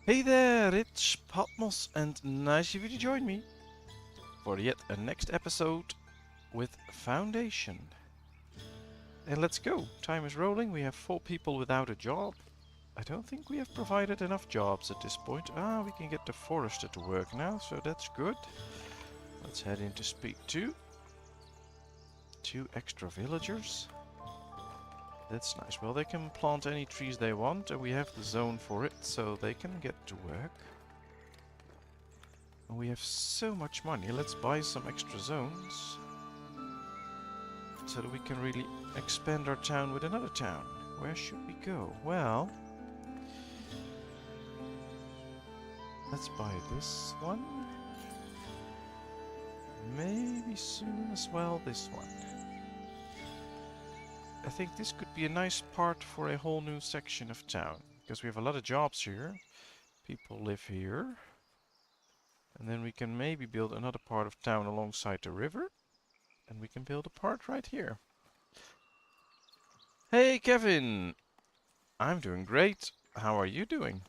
Hey there, it's Patmos, and nice of you to join me for yet a next episode with Foundation. And let's go. Time is rolling. We have 4 people without a job. I don't think we have provided enough jobs at this point. Ah, we can get the forester to work now, so that's good. Let's head in to speak to 2 extra villagers. That's nice. Well, they can plant any trees they want, and we have the zone for it, so they can get to work. And we have so much money. Let's buy some extra zones so that we can really expand our town with another town. Where should we go? Well, let's buy this one. Maybe soon as well this one. I think this could be a nice part for a whole new section of town, because we have a lot of jobs here. People live here. And then we can maybe build another part of town alongside the river. And we can build a part right here. Hey Kevin! I'm doing great. How are you doing?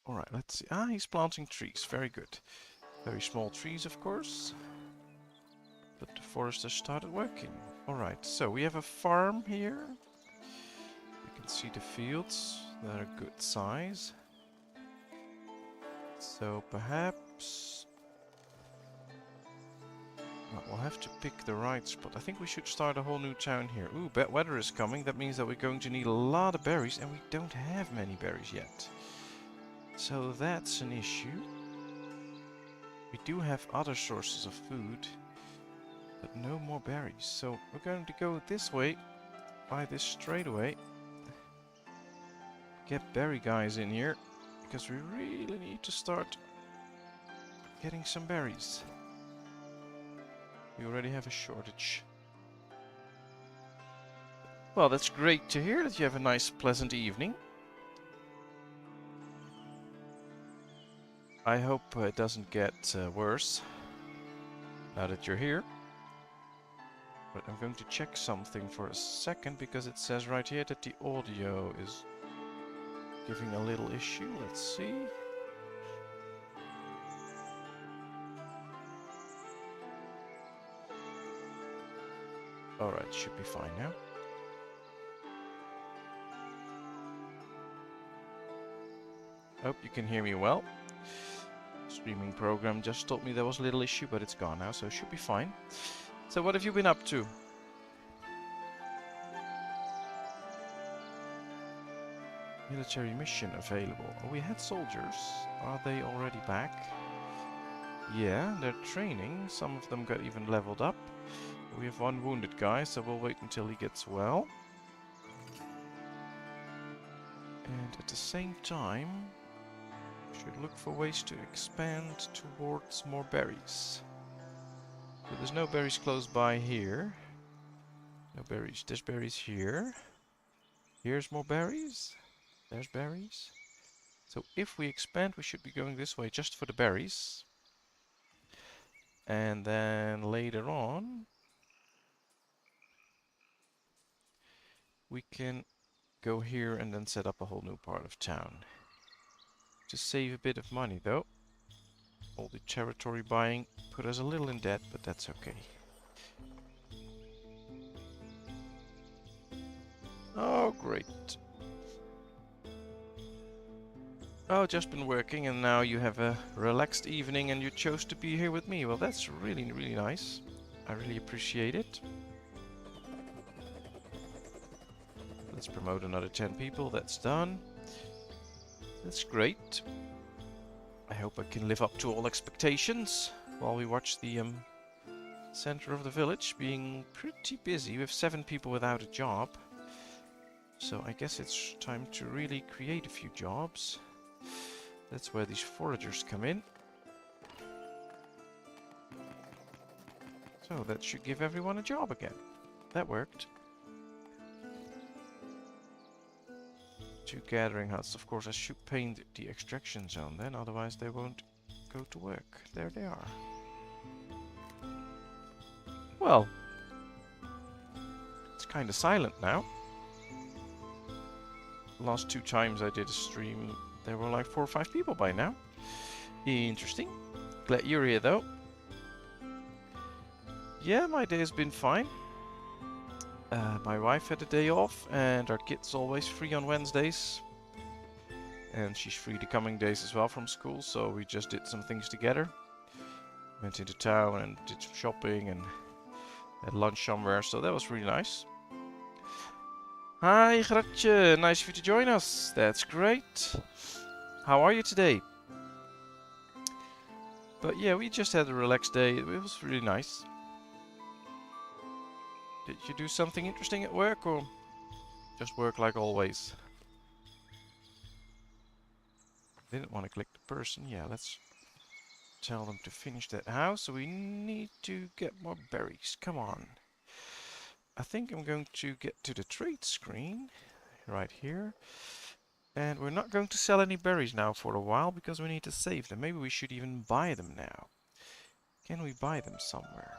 Alright, let's see. Ah, he's planting trees. Very good. Very small trees, of course. But the forest has started working. Alright, so we have a farm here. You can see the fields that are good size. So perhaps... well, we'll have to pick the right spot. I think we should start a whole new town here. Ooh, bad weather is coming. That means that we're going to need a lot of berries, and we don't have many berries yet. So that's an issue. We do have other sources of food, but no more berries. So we're going to go this way, buy this straight away. Get berry guys in here, because we really need to start getting some berries. We already have a shortage. Well, that's great to hear that you have a nice, pleasant evening. I hope it doesn't get worse now that you're here. But I'm going to check something for a second, because it says right here that the audio is giving a little issue. Let's see. Alright, should be fine now. Hope you can hear me well. Streaming program just told me there was a little issue, but it's gone now, so it should be fine. So what have you been up to? Military mission available. Oh, we had soldiers. Are they already back? Yeah, they're training. Some of them got even leveled up. We have 1 wounded guy, so we'll wait until he gets well. And at the same time, we should look for ways to expand towards more berries. So there's no berries close by here. No berries. There's berries here. Here's more berries. There's berries. So if we expand, we should be going this way just for the berries. And then later on, we can go here and then set up a whole new part of town. To save a bit of money though. All the territory buying put us a little in debt, but that's okay. Oh, great. Oh, just been working and now you have a relaxed evening and you chose to be here with me. Well, that's really, really nice. I really appreciate it. Let's promote another 10 people. That's done. That's great. I hope I can live up to all expectations while we watch the center of the village being pretty busy. We have 7 people without a job. So I guess it's time to really create a few jobs. That's where these foragers come in. So that should give everyone a job again. That worked. 2 gathering huts. Of course, I should paint the extraction zone then, otherwise they won't go to work. There they are. Well, it's kind of silent now. last 2 times I did a stream, there were like 4 or 5 people by now. Interesting. Glad you're here though. Yeah, my day has been fine. My wife had a day off and our kid's always free on Wednesdays. And she's free the coming days as well from school, so we just did some things together. Went into town and did some shopping and had lunch somewhere, so that was really nice. Hi Gratje, nice of you to join us. That's great. How are you today? But yeah, we just had a relaxed day. It was really nice. Did you do something interesting at work or just work like always? Didn't want to click the person. Yeah, let's tell them to finish that house. So we need to get more berries. Come on. I think I'm going to get to the trade screen right here. And we're not going to sell any berries now for a while because we need to save them. Maybe we should even buy them now. Can we buy them somewhere?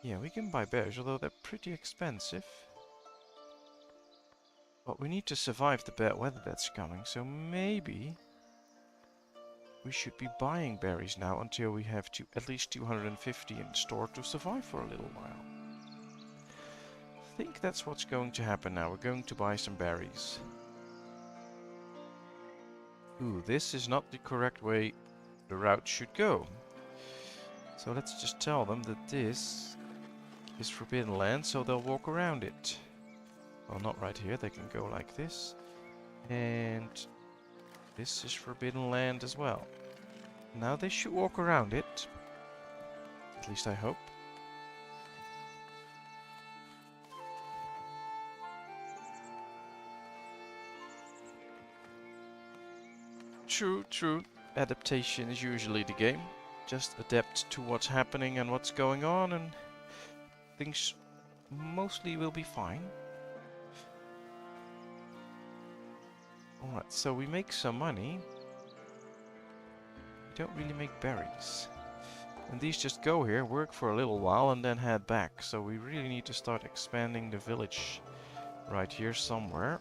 Yeah, we can buy berries, although they're pretty expensive. But we need to survive the bad weather that's coming, so maybe we should be buying berries now until we have at least 250 in store to survive for a little while. I think that's what's going to happen now. We're going to buy some berries. Ooh, this is not the correct way the route should go. So let's just tell them that this is forbidden land, so they'll walk around it. Well, not right here. They can go like this. And this is forbidden land as well. Now they should walk around it. At least I hope. True, true. Adaptation is usually the game. Just adapt to what's happening and what's going on, and things mostly will be fine. Alright, so we make some money. We don't really make berries. And these just go here, work for a little while, and then head back. So we really need to start expanding the village right here somewhere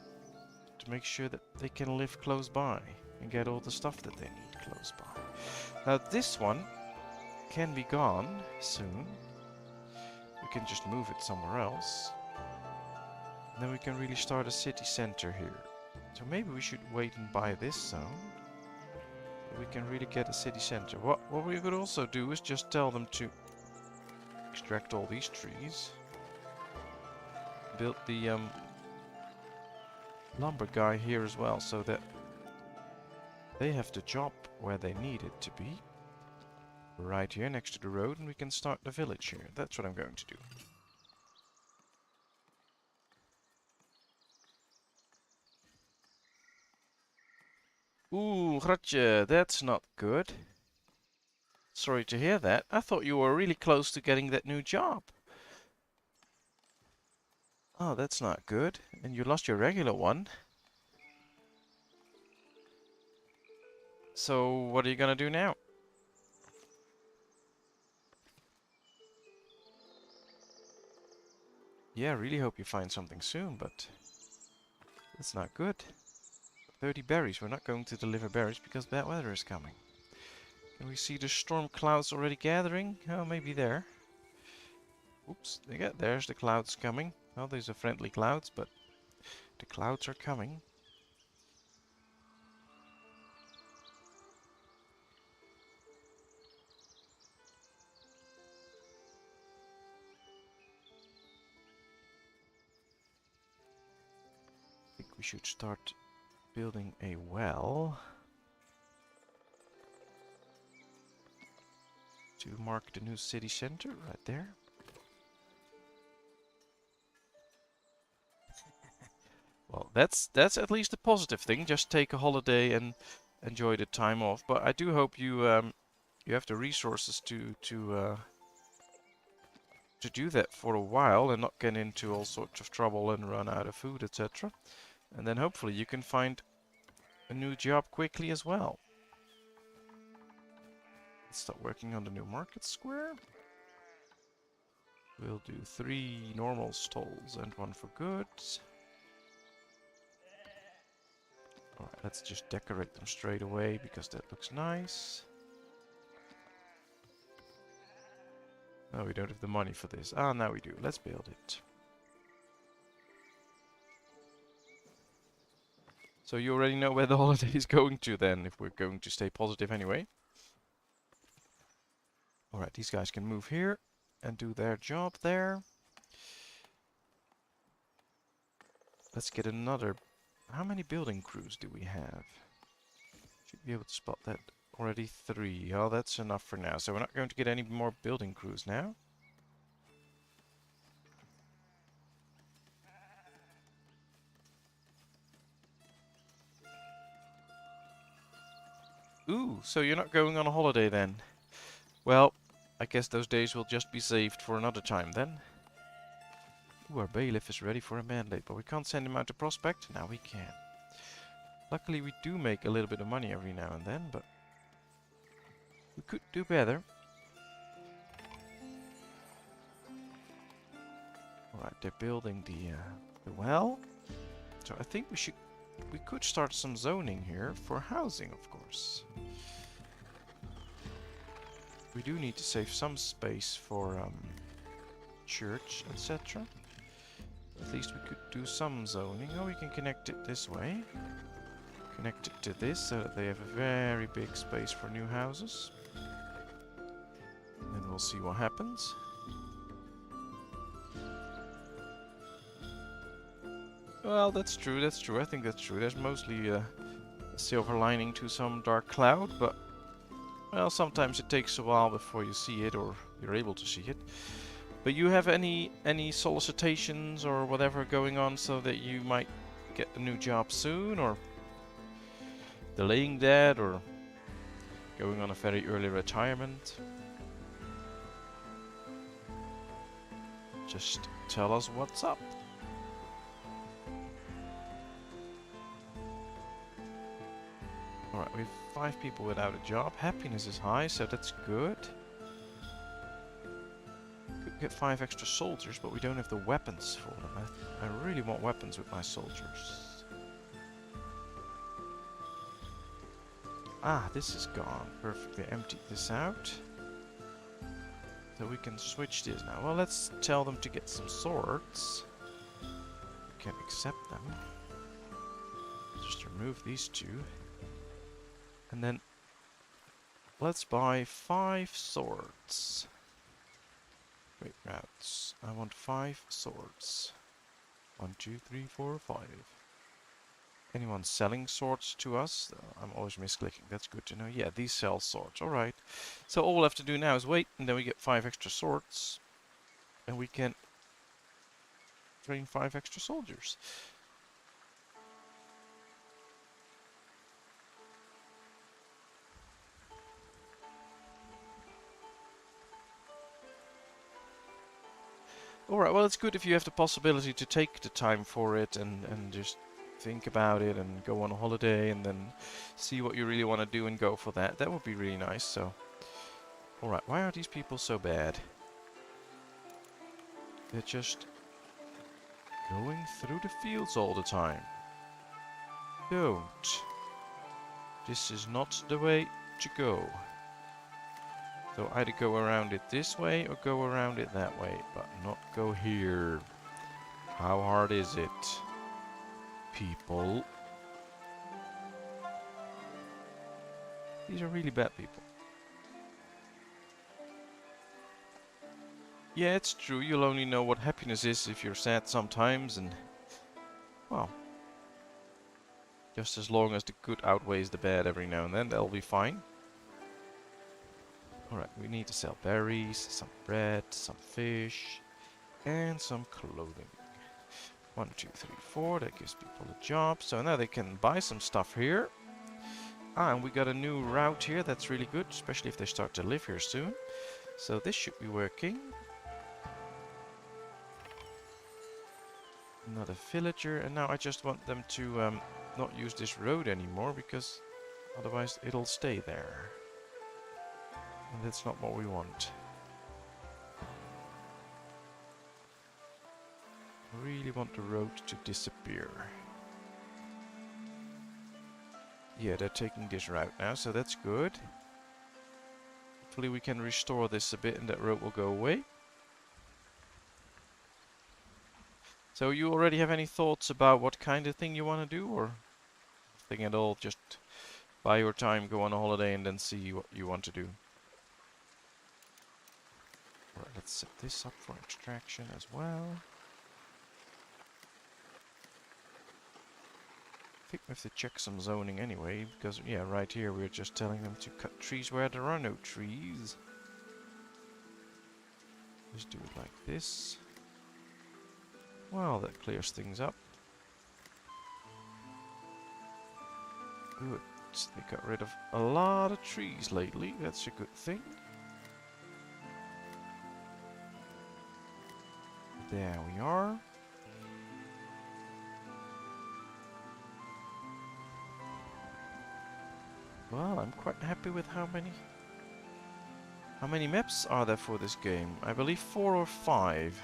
to make sure that they can live close by and get all the stuff that they need close by. Now this one can be gone soon. We can just move it somewhere else. And then we can really start a city center here. So maybe we should wait and buy this zone. We can really get a city center. What we could also do is just tell them to extract all these trees. Build the lumber guy here as well, so that they have the job where they need it to be. Right here next to the road, and we can start the village here. That's what I'm going to do. Ooh, Gratje, that's not good. Sorry to hear that. I thought you were really close to getting that new job. Oh, that's not good. And you lost your regular one. So, what are you gonna do now? Yeah, I really hope you find something soon, but that's not good. 30 berries. We're not going to deliver berries because bad weather is coming. Can we see the storm clouds already gathering? Oh, maybe there. Oops, there's the clouds coming. Well, these are friendly clouds, but the clouds are coming. I think we should start building a well to mark the new city center right there. Well, that's at least a positive thing. Just take a holiday and enjoy the time off. But I do hope you you have the resources to do that for a while and not get into all sorts of trouble and run out of food, etc. And then hopefully you can find a new job quickly as well. Let's start working on the new market square. We'll do 3 normal stalls and 1 for goods. Alright, let's just decorate them straight away because that looks nice. No, we don't have the money for this. Ah, now we do. Let's build it. So you already know where the holiday is going to then, if we're going to stay positive anyway. Alright, these guys can move here and do their job there. Let's get another... How many building crews do we have? Should be able to spot that. Already 3. Oh, that's enough for now. So we're not going to get any more building crews now. Ooh, so you're not going on a holiday then? Well, I guess those days will just be saved for another time then. Ooh, our bailiff is ready for a mandate, but we can't send him out to prospect. Now we can. Luckily we do make a little bit of money every now and then, but we could do better. Alright, they're building the well. So I think we could start some zoning here for housing, of course. We do need to save some space for church, etc. At least we could do some zoning. Oh, we can connect it this way. Connect it to this so that they have a very big space for new houses. And we'll see what happens. Well, that's true, that's true. I think that's true. There's mostly a silver lining to some dark cloud, but well, sometimes it takes a while before you see it or you're able to see it. But you have any solicitations or whatever going on so that you might get a new job soon, or delaying that, or going on a very early retirement? Just tell us what's up. Alright, we have 5 people without a job. Happiness is high, so that's good. Could get 5 extra soldiers, but we don't have the weapons for them. I really want weapons with my soldiers. Ah, this is gone. Perfectly emptied this out. So we can switch this now. Well, let's tell them to get some swords. We can accept them. Just remove these 2. And then let's buy 5 swords. Wait, routes. I want 5 swords. 1, 2, 3, 4, 5. Anyone selling swords to us? I'm always misclicking. That's good to know. Yeah, these sell swords. Alright. So all we'll have to do now is wait, and then we get 5 extra swords. And we can train 5 extra soldiers. Alright, well, it's good if you have the possibility to take the time for it and just think about it and go on a holiday and then see what you really want to do and go for that. That would be really nice, so... Alright, why are these people so bad? They're just going through the fields all the time. Don't. This is not the way to go. So either go around it this way or go around it that way, but not go here. How hard is it, people? These are really bad people. Yeah, it's true, you'll only know what happiness is if you're sad sometimes, and... well... just as long as the good outweighs the bad every now and then, they'll be fine. Alright, we need to sell berries, some bread, some fish, and some clothing. 1, 2, 3, 4, that gives people a job. So now they can buy some stuff here. Ah, and we got a new route here, that's really good, especially if they start to live here soon. So this should be working. Another villager, and now I just want them to not use this road anymore, because otherwise it'll stay there. And that's not what we want. I really want the road to disappear. Yeah, they're taking this route now, so that's good. Hopefully we can restore this a bit and that road will go away. So you already have any thoughts about what kind of thing you want to do, or nothing at all? Just buy your time, go on a holiday, and then see what you want to do. Right, let's set this up for extraction as well. I think we have to check some zoning anyway, because yeah, right here we're just telling them to cut trees where there are no trees. Just do it like this. Well, that clears things up. Good. They got rid of a lot of trees lately. That's a good thing. There we are. Well, I'm quite happy with how many maps are there for this game? I believe 4 or 5.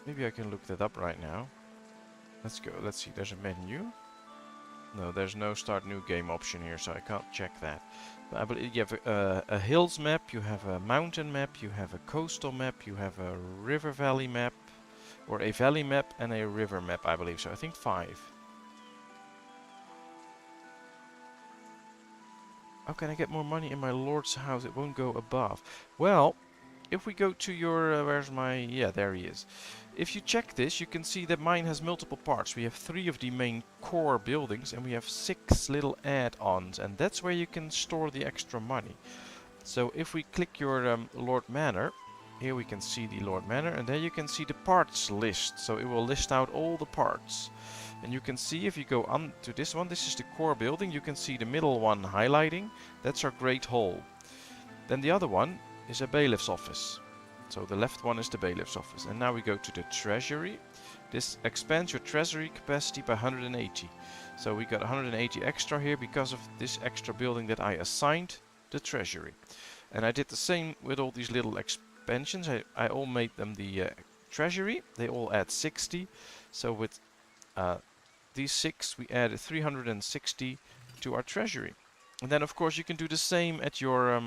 Maybe I can look that up right now. Let's go. Let's see. There's a menu. No, there's no start new game option here, so I can't check that. But I believe you have a hills map, you have a mountain map, you have a coastal map, you have a river valley map, or a valley map and a river map, I believe. So I think 5. How can I get more money in my lord's house? It won't go above. Well, if we go to your... where's my... yeah, there he is. If you check this, you can see that mine has multiple parts. We have 3 of the main core buildings, and we have 6 little add-ons. And that's where you can store the extra money. So if we click your Lord Manor, here we can see the Lord Manor, and there you can see the parts list. So it will list out all the parts. And you can see if you go on to this one, this is the core building. You can see the middle one highlighting. That's our Great Hall. Then the other one is a bailiff's office. So the left one is the bailiff's office. And now we go to the treasury. This expands your treasury capacity by 180. So we got 180 extra here because of this extra building that I assigned the treasury. And I did the same with all these little expansions. I all made them the treasury. They all add 60. So with these 6 we added 360 to our treasury. And then of course you can do the same at your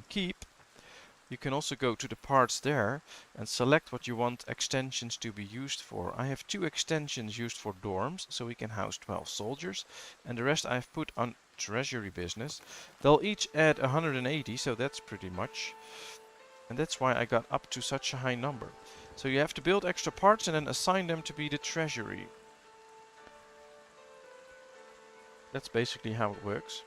keep. You can also go to the parts there and select what you want extensions to be used for. I have 2 extensions used for dorms, so we can house 12 soldiers, and the rest I've put on treasury business. They'll each add 180, so that's pretty much. And that's why I got up to such a high number. So you have to build extra parts and then assign them to be the treasury. That's basically how it works.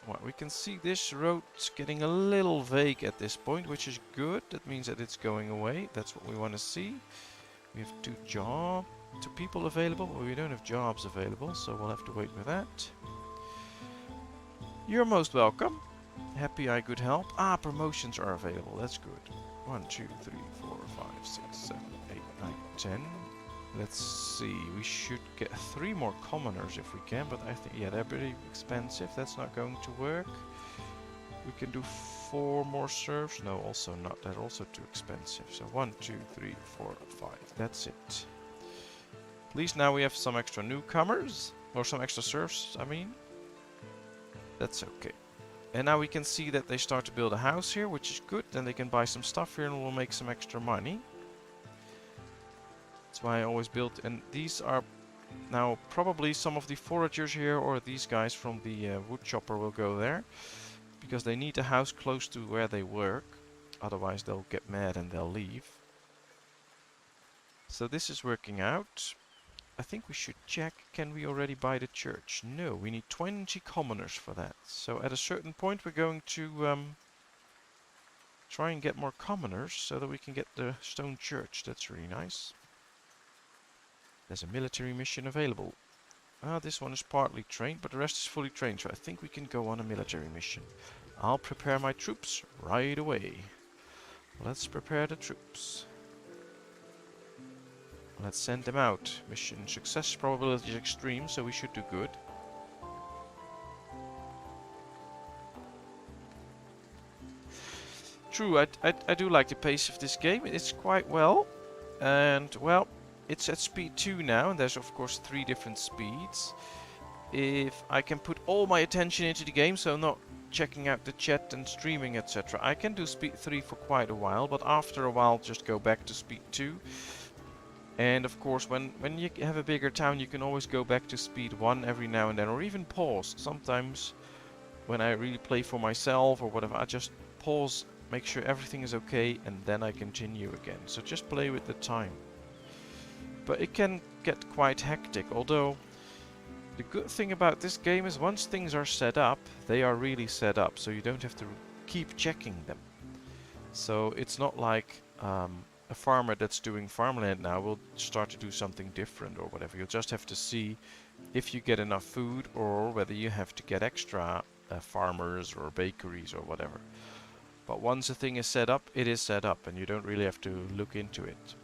Well, we can see this road's getting a little vague at this point, which is good. That means that it's going away. That's what we want to see. We have 2 people available. Well, we don't have jobs available, so we'll have to wait for that. You're most welcome. Happy I could help. Ah, promotions are available. That's good. 1, 2, 3, 4, 5, 6, 7, 8, 9, 10. Let's see, we should get 3 more commoners if we can, but I think, yeah, they're pretty expensive. That's not going to work. We can do 4 more serfs. No, also not. They're also too expensive. So 1, 2, 3, 4, 5. That's it. At least now we have some extra newcomers, or some extra serfs, I mean. That's okay. And now we can see that they start to build a house here, which is good. Then they can buy some stuff here and we'll make some extra money. That's why I always build, and these are now probably some of the foragers here, or these guys from the wood chopper will go there, because they need a house close to where they work, otherwise they'll get mad and they'll leave. So this is working out. I think we should check, can we already buy the church? No, we need 20 commoners for that. So at a certain point we're going to try and get more commoners so that we can get the stone church. That's really nice. There's a military mission available. Ah, this one is partly trained, but the rest is fully trained, so I think we can go on a military mission. I'll prepare my troops right away. Let's prepare the troops. Let's send them out. Mission success probability is extreme, so we should do good. true. I do like the pace of this game. It's quite well. And, well, it's at speed 2 now. And there's, of course, 3 different speeds. If I can put all my attention into the game, so not checking out the chat and streaming, etc., I can do speed 3 for quite a while. But after a while, just go back to speed 2. And, of course, when you have a bigger town, you can always go back to speed 1 every now and then. Or even pause. Sometimes, when I really play for myself or whatever, I just pause, make sure everything is okay, and then I continue again. So just play with the time. But it can get quite hectic, although the good thing about this game is once things are set up, they are really set up, so you don't have to keep checking them. So it's not like a farmer that's doing farmland now will start to do something different or whatever. You'll just have to see if you get enough food or whether you have to get extra farmers or bakeries or whatever. But once a thing is set up, it is set up and you don't really have to look into it.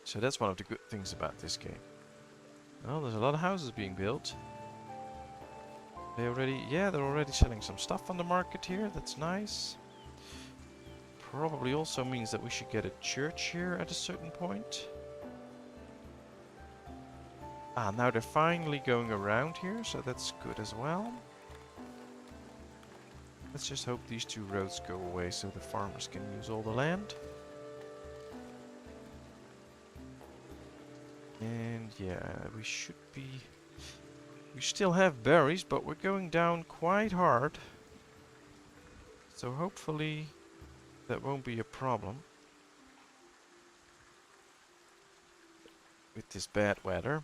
So that's one of the good things about this game. Well, there's a lot of houses being built. They're already selling some stuff on the market here. That's nice. Probably also means that we should get a church here at a certain point. Ah, now they're finally going around here, so that's good as well. Let's just hope these 2 roads go away so the farmers can use all the land. And yeah, we still have berries, but we're going down quite hard. So hopefully that won't be a problem with this bad weather.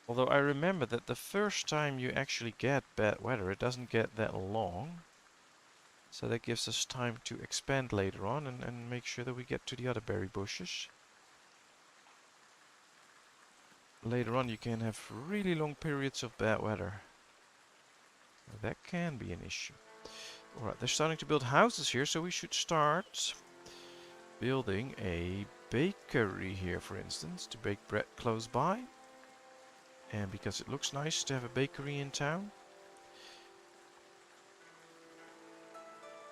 Although I remember that the first time you actually get bad weather, it doesn't get that long. So that gives us time to expand later on and make sure that we get to the other berry bushes. Later on you can have really long periods of bad weather. That can be an issue. Alright, they're starting to build houses here, so we should start building a bakery here, for instance, to bake bread close by. And because it looks nice to have a bakery in town.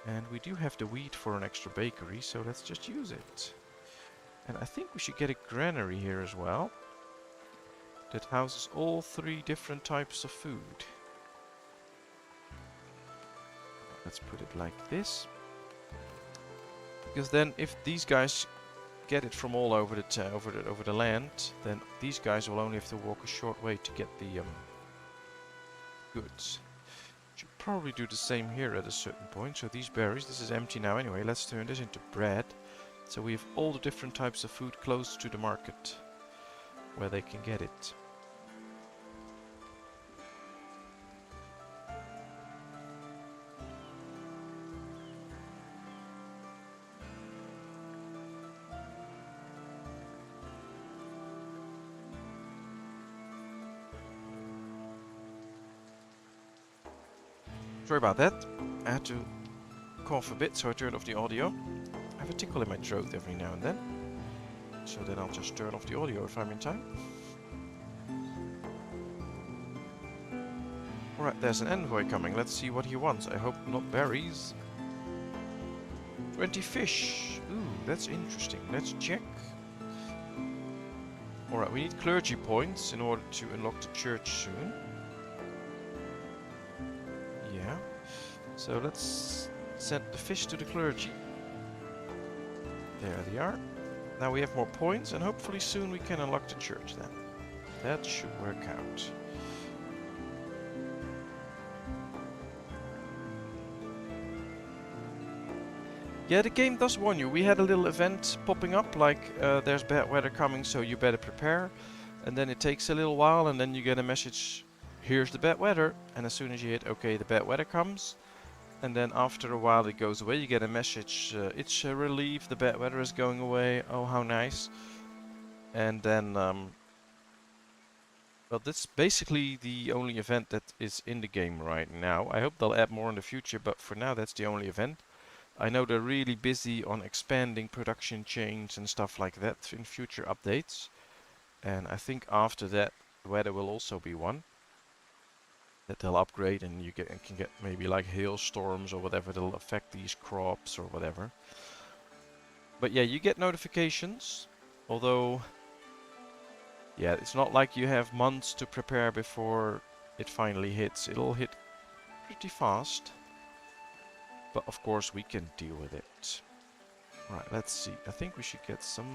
And we do have the wheat for an extra bakery, so let's just use it. And I think we should get a granary here as well. That houses all 3 different types of food. Let's put it like this. Because then if these guys get it from all over the land, then these guys will only have to walk a short way to get the goods. Should probably do the same here at a certain point. So these berries, this is empty now anyway, let's turn this into bread. So we have all the different types of food close to the market where they can get it. Sorry about that. I had to cough a bit, so I turned off the audio. I have a tickle in my throat every now and then. So then I'll just turn off the audio if I'm in time. Alright, there's an envoy coming. Let's see what he wants. I hope not berries. 20 fish. Ooh, that's interesting. Let's check. Alright, we need clergy points in order to unlock the church soon. Yeah. So let's send the fish to the clergy. There they are. Now we have more points and hopefully soon we can unlock the church then. That should work out. Yeah, the game does warn you. We had a little event popping up like there's bad weather coming, so you better prepare. And then it takes a little while and then you get a message, here's the bad weather. And as soon as you hit OK, the bad weather comes. And then after a while it goes away, you get a message, it's a relief, the bad weather is going away, oh how nice. And then, well, that's basically the only event that is in the game right now. I hope they'll add more in the future, but for now that's the only event. I know they're really busy on expanding production chains and stuff like that in future updates. And I think after that, the weather will also be one. that they'll upgrade, and you can get maybe like hailstorms or whatever that'll affect these crops or whatever. But yeah, you get notifications, although yeah, it's not like you have months to prepare before it finally hits. It'll hit pretty fast, but of course we can deal with it. Right, let's see. I think we should get an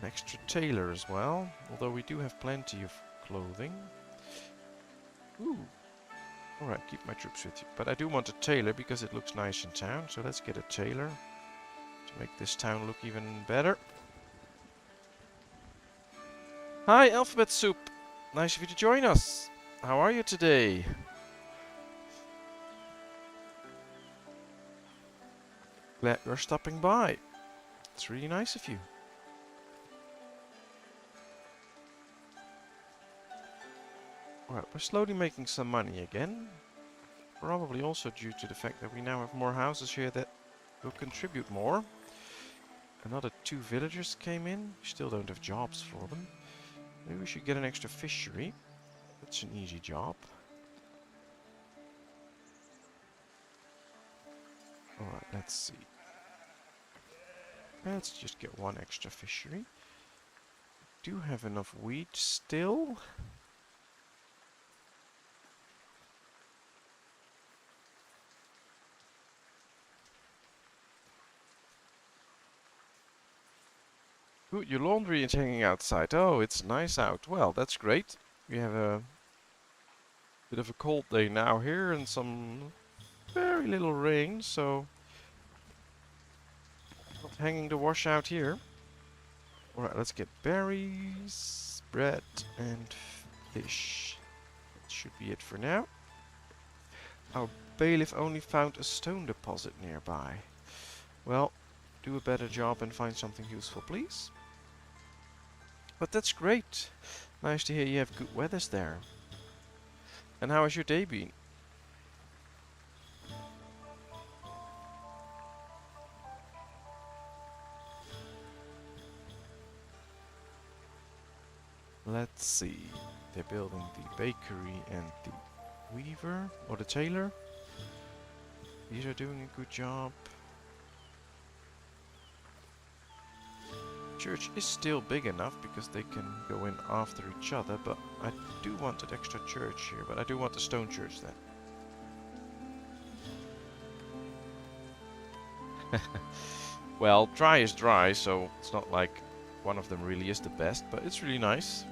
extra tailor as well, although we do have plenty of clothing. Ooh. Alright, keep my troops with you. But I do want a tailor because it looks nice in town, so let's get a tailor to make this town look even better. Hi, Alphabet Soup! Nice of you to join us! How are you today? Glad you're stopping by. It's really nice of you. Alright, we're slowly making some money again. Probably also due to the fact that we now have more houses here that will contribute more. Another 2 villagers came in. We still don't have jobs for them. Maybe we should get an extra fishery. That's an easy job. Alright, let's see. Let's just get 1 extra fishery. Do have enough wheat still. Ooh, your laundry is hanging outside. Oh, it's nice out. Well, that's great. We have a bit of a cold day now here and some very little rain, so not hanging the wash out here. Alright, let's get berries, bread, and fish. That should be it for now. Our bailiff only found a stone deposit nearby. Well, do a better job and find something useful, please. But that's great. Nice to hear you have good weathers there. And how has your day been? Let's see. They're building the bakery and the weaver, or the tailor. These are doing a good job. Church is still big enough because they can go in after each other, but I do want an extra church here, but I do want the stone church then. Well, dry is dry, so it's not like one of them really is the best, but it's really nice.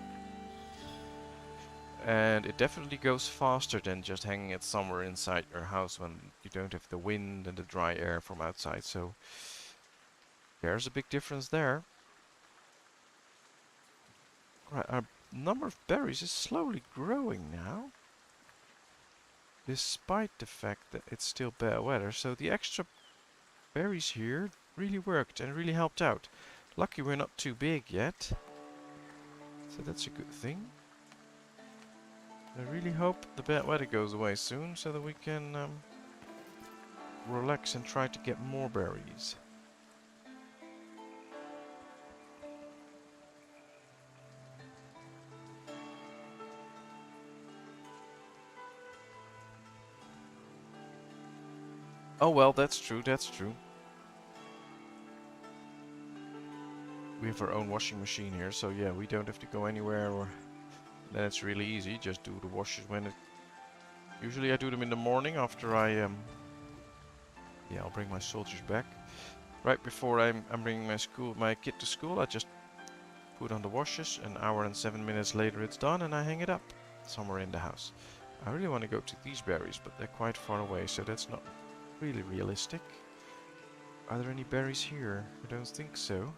And it definitely goes faster than just hanging it somewhere inside your house when you don't have the wind and the dry air from outside, so there's a big difference there. Right, our number of berries is slowly growing now, despite the fact that it's still bad weather. So the extra berries here really worked and really helped out. Lucky we're not too big yet, so that's a good thing. I really hope the bad weather goes away soon so that we can relax and try to get more berries. Oh well, that's true, that's true. We have our own washing machine here, so yeah, we don't have to go anywhere, or then it's really easy. Just do the washes when it... Usually I do them in the morning after I yeah, I'll bring my soldiers back. Right before I'm bringing my kid to school, I just put on the washes. An hour and 7 minutes later it's done, and I hang it up somewhere in the house. I really want to go to these berries, but they're quite far away, so that's not really realistic. Are there any berries here? I don't think so.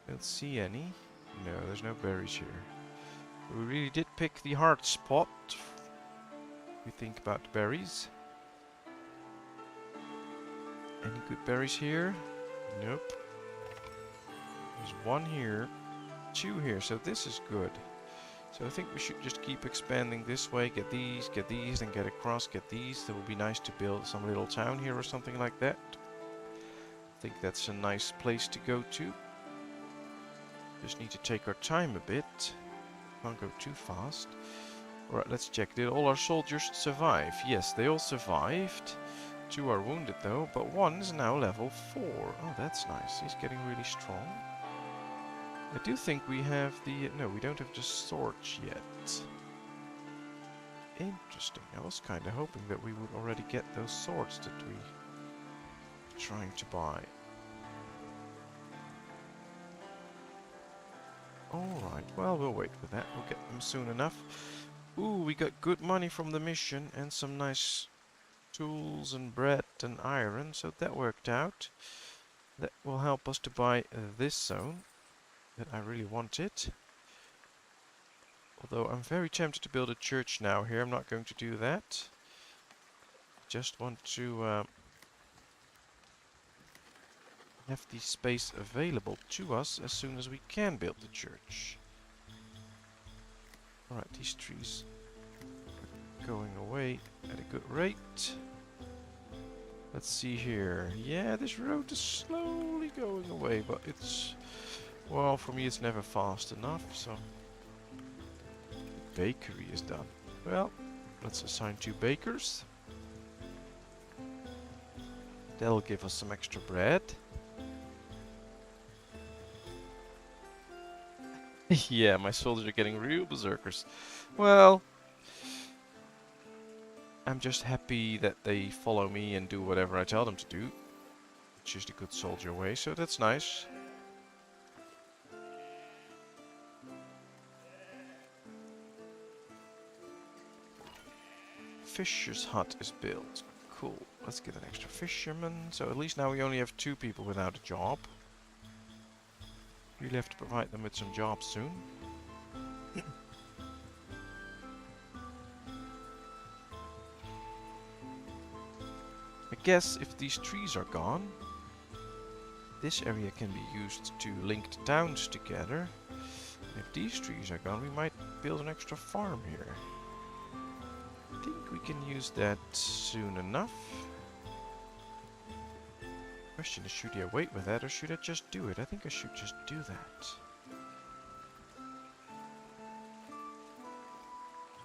Don't see any. No, there's no berries here. We really did pick the hard spot. We think about the berries. Any good berries here? Nope. There's 1 here, 2 here, so this is good. So I think we should just keep expanding this way. Get these, and get across, get these. That would be nice to build some little town here or something like that. I think that's a nice place to go to. Just need to take our time a bit. Can't go too fast. Alright, let's check. Did all our soldiers survive? Yes, they all survived. 2 are wounded though, but 1 is now level 4. Oh, that's nice. He's getting really strong. I do think we have the... no, we don't have the swords yet. Interesting. I was kind of hoping that we would already get those swords that we were trying to buy. Alright, well, we'll wait for that. We'll get them soon enough. Ooh, we got good money from the mission and some nice tools and bread and iron, so that worked out. That will help us to buy this zone that I really wanted. Although I'm very tempted to build a church now here. I'm not going to do that. Just want to have the space available to us as soon as we can build the church. Alright, these trees are going away at a good rate. Let's see here. Yeah, this road is slowly going away, but it's... well, for me it's never fast enough, so... the bakery is done. Well, let's assign 2 bakers. That'll give us some extra bread. Yeah, my soldiers are getting real berserkers. Well, I'm just happy that they follow me and do whatever I tell them to do. Which is the good soldier way, so that's nice. Fisher's hut is built. Cool. Let's get an extra fisherman. So at least now we only have 2 people without a job. Really have to provide them with some jobs soon. I guess if these trees are gone, this area can be used to link the towns together. If these trees are gone, we might build an extra farm here. I think we can use that soon enough. Question is, should I wait with that or should I just do it? I think I should just do that.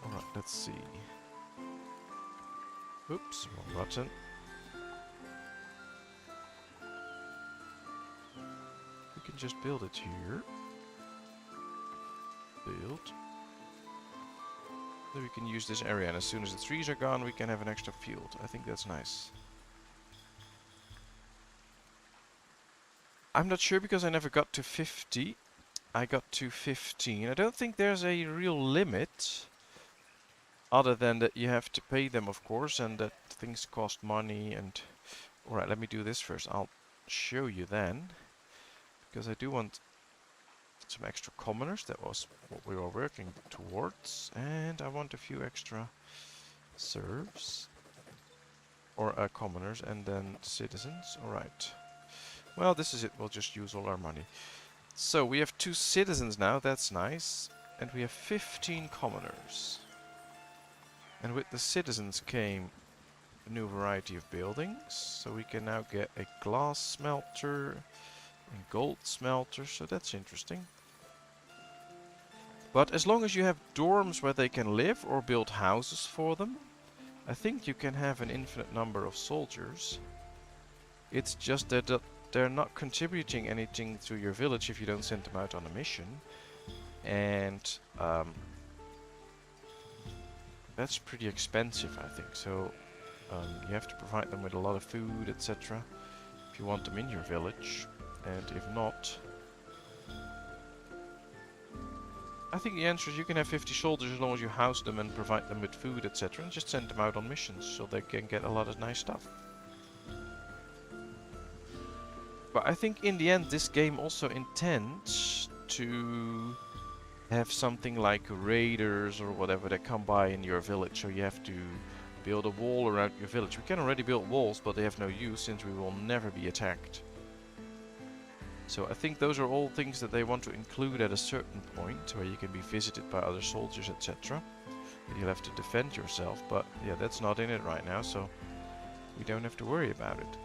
Alright, let's see. Oops, wrong button. We can just build it here. Build. Then we can use this area, and as soon as the trees are gone, we can have an extra field. I think that's nice. I'm not sure because I never got to 50. I got to 15. I don't think there's a real limit. Other than that you have to pay them, of course, and that things cost money and... Alright, let me do this first. I'll show you then. Because I do want some extra commoners. That was what we were working towards. And I want a few extra serfs. Or commoners and then citizens. Alright. Well, this is it. We'll just use all our money. So, we have 2 citizens now. That's nice. And we have 15 commoners. And with the citizens came a new variety of buildings. So we can now get a glass smelter and gold smelter. So that's interesting. But as long as you have dorms where they can live or build houses for them, I think you can have an infinite number of soldiers. It's just that they're not contributing anything to your village if you don't send them out on a mission. And that's pretty expensive, I think. So you have to provide them with a lot of food, etc. if you want them in your village. And if not, I think the answer is you can have 50 soldiers as long as you house them and provide them with food, etc. and just send them out on missions so they can get a lot of nice stuff. But I think in the end this game also intends to have something like raiders or whatever that come by in your village, so you have to build a wall around your village. We can already build walls, but they have no use since we will never be attacked. So I think those are all things that they want to include at a certain point, where you can be visited by other soldiers, etc. And you'll have to defend yourself, but yeah, that's not in it right now, so we don't have to worry about it.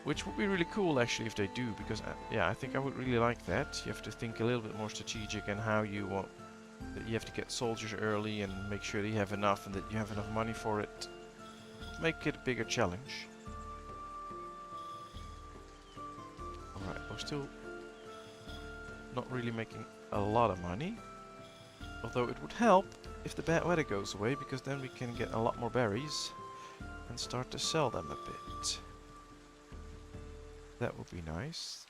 Which would be really cool actually if they do, because yeah, I think I would really like that. You have to think a little bit more strategic in how you that you have to get soldiers early and make sure that you have enough and that you have enough money for it. Make it a bigger challenge. Alright, we're still not really making a lot of money. Although it would help if the bad weather goes away, because then we can get a lot more berries and start to sell them a bit. That would be nice.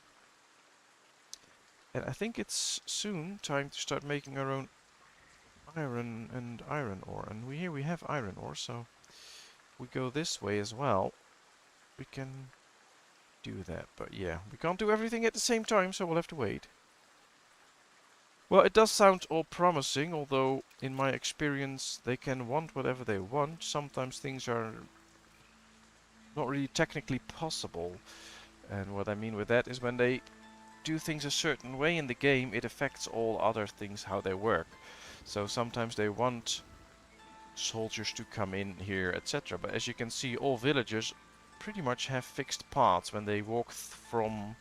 And I think it's soon time to start making our own iron and iron ore. And here we have iron ore, so if we go this way as well, we can do that. But yeah, we can't do everything at the same time, so we'll have to wait. Well, it does sound all promising, although in my experience they can want whatever they want. Sometimes things are not really technically possible. And what I mean with that is when they do things a certain way in the game, it affects all other things, how they work. So sometimes they want soldiers to come in here, etc. But as you can see, all villagers pretty much have fixed paths. When they walk from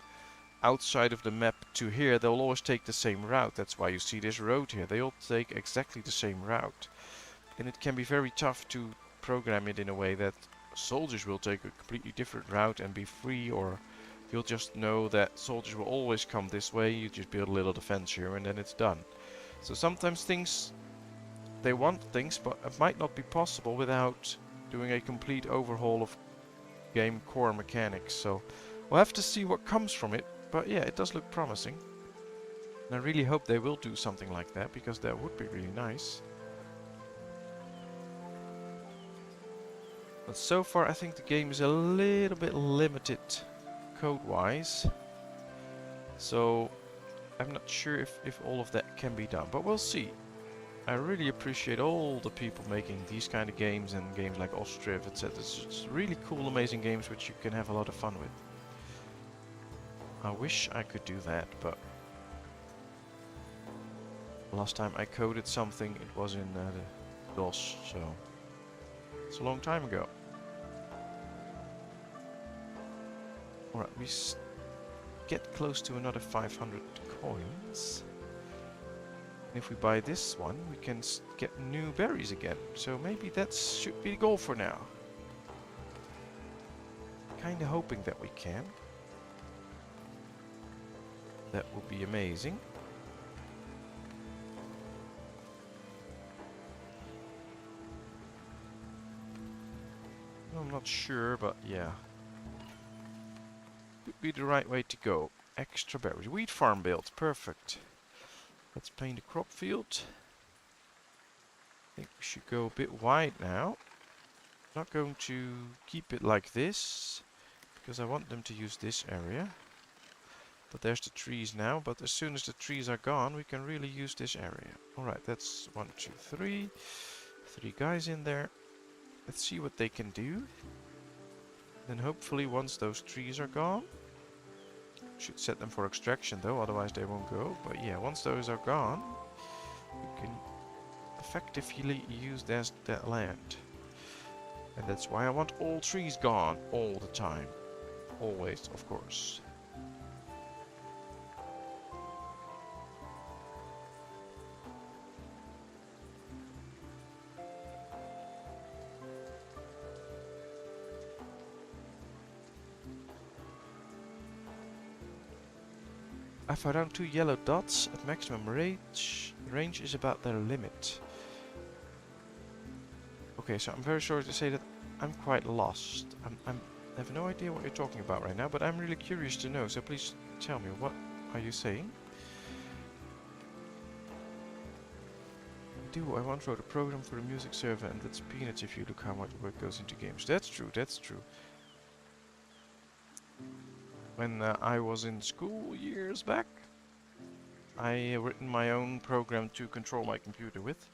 outside of the map to here, they'll always take the same route. That's why you see this road here. They all take exactly the same route. And it can be very tough to program it in a way that soldiers will take a completely different route and be free, or you'll just know that soldiers will always come this way. You just build a little defense here and then it's done. So sometimes they want things, but it might not be possible without doing a complete overhaul of game core mechanics. So we'll have to see what comes from it. But yeah, it does look promising. And I really hope they will do something like that, because that would be really nice. But so far I think the game is a little bit limited code-wise. So I'm not sure if all of that can be done, but we'll see. I really appreciate all the people making these kind of games and games like Ostriv, etc. It's really cool, amazing games which you can have a lot of fun with. I wish I could do that, but last time I coded something, it was in the DOS, so it's a long time ago. Alright, we get close to another 500 coins. And if we buy this one, we can get new berries again. So maybe that should be the goal for now. Kinda hoping that we can. That would be amazing. I'm not sure, but yeah. Would be the right way to go. Extra berries. Wheat farm build. Perfect. Let's paint the crop field. I think we should go a bit wide now. Not going to keep it like this, because I want them to use this area. But there's the trees now, but as soon as the trees are gone, we can really use this area. Alright, that's 1, 2, 3. 3 guys in there. Let's see what they can do. Then hopefully once those trees are gone, should set them for extraction though, otherwise they won't go. But yeah, once those are gone, you can effectively use that land. And that's why I want all trees gone all the time. Always, of course. I found 2 yellow dots at maximum range. Range is about their limit. Okay, so I'm very sorry to say that I'm quite lost. I have no idea what you're talking about right now, but I'm really curious to know, so please tell me, what are you saying? I once wrote a program for the music server, and that's peanuts if you look how much work goes into games. That's true, that's true. When I was in school years back, I written my own program to control my computer with.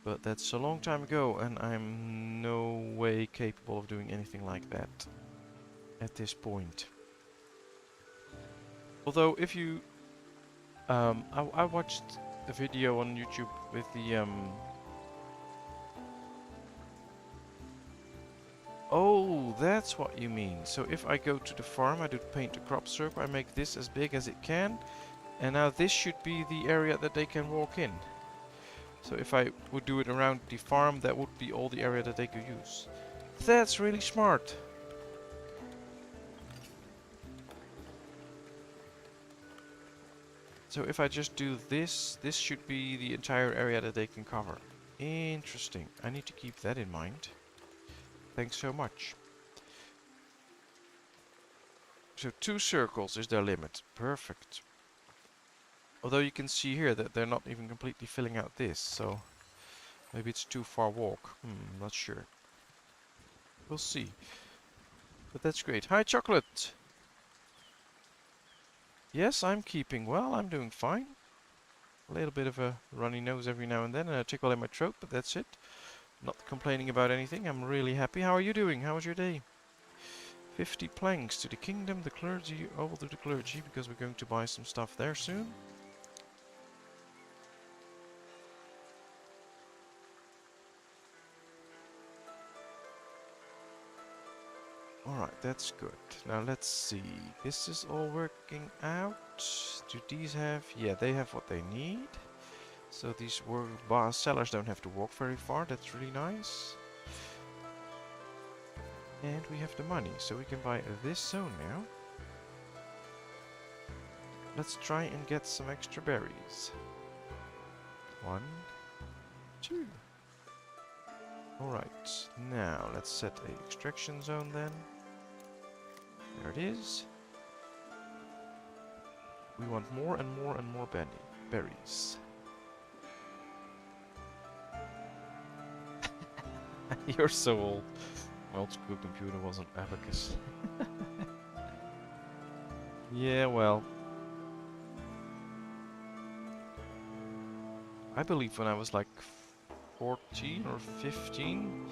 But that's a long time ago, and I'm no way capable of doing anything like that at this point. Although if you... I watched a video on YouTube with the... Oh, that's what you mean. So if I go to the farm, I do paint the crop circle, I make this as big as it can, and now this should be the area that they can walk in. So if I would do it around the farm, that would be all the area that they could use. That's really smart. So if I just do this, this should be the entire area that they can cover. Interesting. I need to keep that in mind. Thanks so much. So 2 circles is their limit. Perfect. Although you can see here that they're not even completely filling out this, so maybe it's too far walk. Not sure. We'll see. But that's great. Hi, Chocolate! Yes, I'm keeping well. I'm doing fine. A little bit of a runny nose every now and then and a tickle in my throat, but that's it. Not complaining about anything. I'm really happy. How are you doing? How was your day? 50 planks to the kingdom, the clergy, all to the clergy, because we're going to buy some stuff there soon. Alright, that's good. Now let's see. This is all working out. Do these have... Yeah, they have what they need. So these sellers don't have to walk very far. That's really nice. And we have the money, so we can buy this zone now. Let's try and get some extra berries. 1, 2. Alright, now let's set a extraction zone then. There it is. We want more and more and more berries. You're so old. My old school computer was an abacus. Yeah, well. I believe when I was like 14 or 15,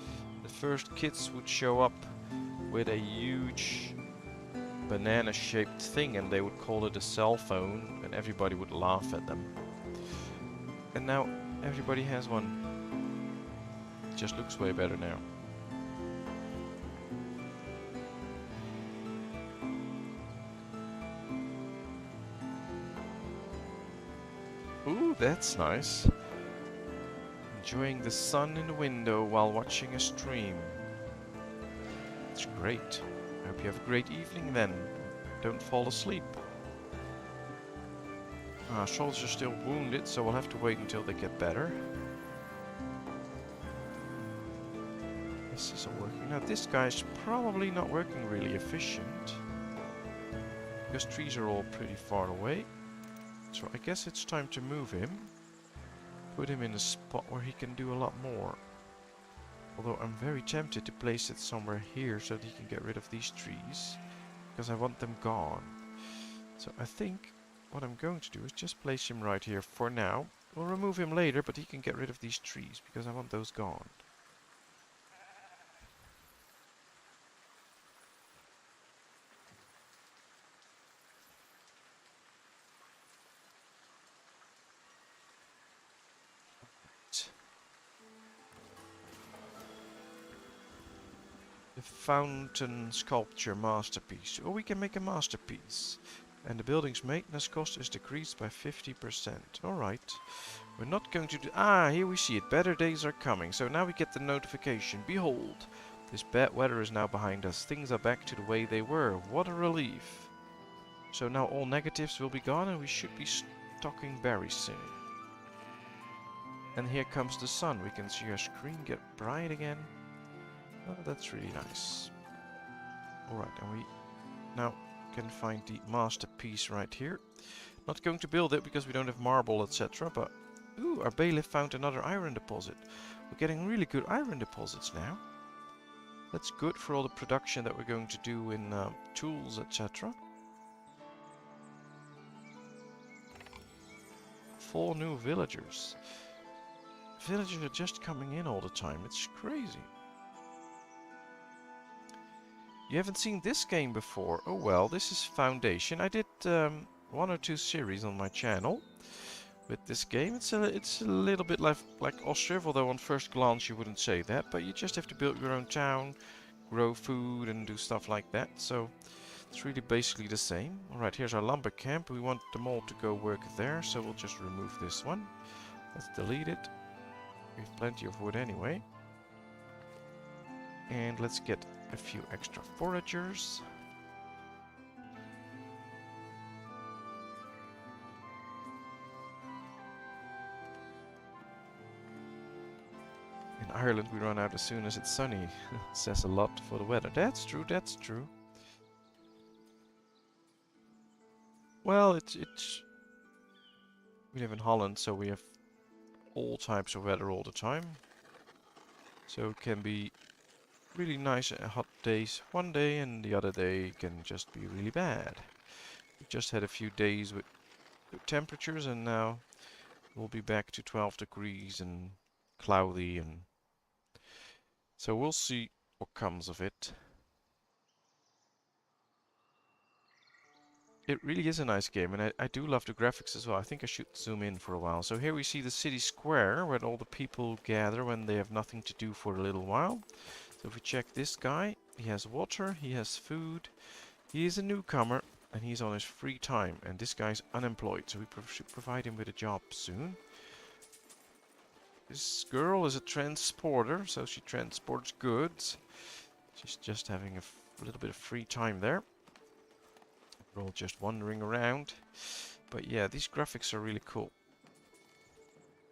the first kids would show up with a huge banana-shaped thing and they would call it a cell phone and everybody would laugh at them. And now everybody has one. It just looks way better now. Ooh, that's nice. Enjoying the sun in the window while watching a stream. It's great. I hope you have a great evening then. Don't fall asleep. Our soldiers are still wounded, so we'll have to wait until they get better. This is all working. Now this guy's probably not working really efficient. Because trees are all pretty far away. So I guess it's time to move him. Put him in a spot where he can do a lot more. Although I'm very tempted to place it somewhere here so that he can get rid of these trees. Because I want them gone. So I think what I'm going to do is just place him right here for now. We'll remove him later, but he can get rid of these trees because I want those gone. The fountain sculpture masterpiece. Oh, we can make a masterpiece. And the building's maintenance cost is decreased by 50%. Alright. We're not going to do... Ah, here we see it. Better days are coming. So now we get the notification. Behold, this bad weather is now behind us. Things are back to the way they were. What a relief. So now all negatives will be gone and we should be stocking berries soon. And here comes the sun. We can see our screen get bright again. Oh, that's really nice. Alright, and we now can find the masterpiece right here. Not going to build it because we don't have marble, etc. But, ooh, our bailiff found another iron deposit. We're getting really good iron deposits now. That's good for all the production that we're going to do in tools, etc. 4 new villagers. Villagers are just coming in all the time. It's crazy. You haven't seen this game before? Oh well, this is Foundation. I did 1 or 2 series on my channel with this game. It's a little bit like Ostriv, although on first glance you wouldn't say that. But you just have to build your own town, grow food and do stuff like that. So it's really basically the same. Alright, here's our lumber camp. We want them all to go work there, so we'll just remove this one. Let's delete it. We have plenty of wood anyway. And let's get a few extra foragers. In Ireland we run out as soon as it's sunny. Says a lot for the weather. That's true, that's true. Well, it's we live in Holland, so we have all types of weather all the time. So it can be really nice hot days one day, and the other day can just be really bad. We just had a few days with good temperatures, and now we'll be back to 12 degrees and cloudy, and so we'll see what comes of it. It really is a nice game, and I do love the graphics as well. I think I should zoom in for a while. So here we see the city square where all the people gather when they have nothing to do for a little while. So if we check this guy, he has water, he has food, he is a newcomer, and he's on his free time. And this guy's unemployed, so we should provide him with a job soon. This girl is a transporter, so she transports goods. She's just having a little bit of free time there. We're all just wandering around. But yeah, these graphics are really cool.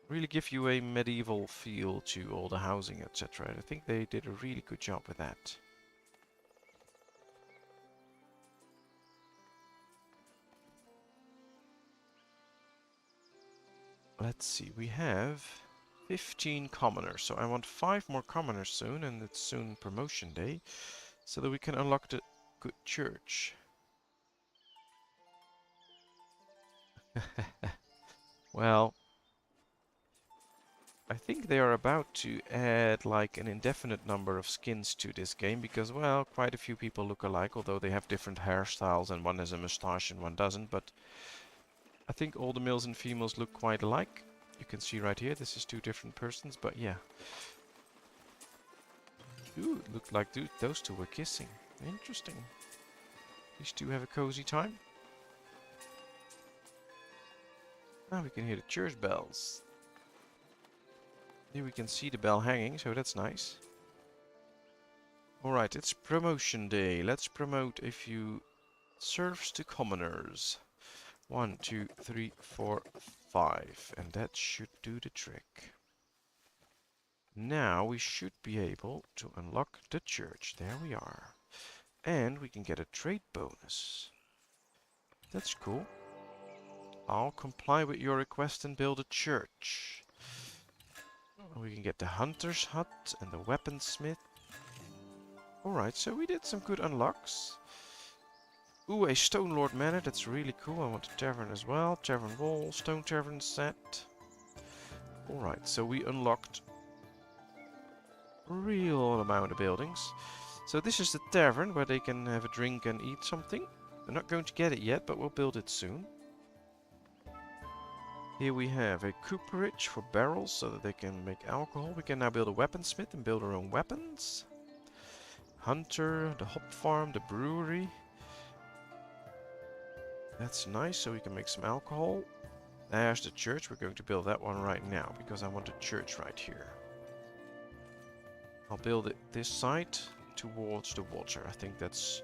Really give you a medieval feel to all the housing, etc. I think they did a really good job with that. Let's see, we have 15 commoners, so I want 5 more commoners soon, and it's soon promotion day, so that we can unlock the good church. Well, I think they are about to add like an indefinite number of skins to this game because, well, quite a few people look alike, although they have different hairstyles and one has a mustache and one doesn't, but I think all the males and females look quite alike. You can see right here, this is 2 different persons, but yeah. Ooh, it looked like those 2 were kissing. Interesting. These 2 have a cozy time. Now we can hear the church bells. Here we can see the bell hanging, so that's nice. Alright, it's promotion day. Let's promote a few serfs to commoners. 1, 2, 3, 4, 5. And that should do the trick. Now we should be able to unlock the church. There we are. And we can get a trade bonus. That's cool. I'll comply with your request and build a church. We can get the hunter's hut and the weaponsmith. Alright, so we did some good unlocks. Ooh, a stone lord manor, that's really cool. I want a tavern as well. Tavern wall, stone tavern set. Alright, so we unlocked a real amount of buildings. So this is the tavern where they can have a drink and eat something. They're not going to get it yet, but we'll build it soon. Here we have a cooperage for barrels so that they can make alcohol. We can now build a weaponsmith and build our own weapons. Hunter, the hop farm, the brewery. That's nice, so we can make some alcohol. There's the church. We're going to build that one right now because I want a church right here. I'll build it this side towards the water. I think that's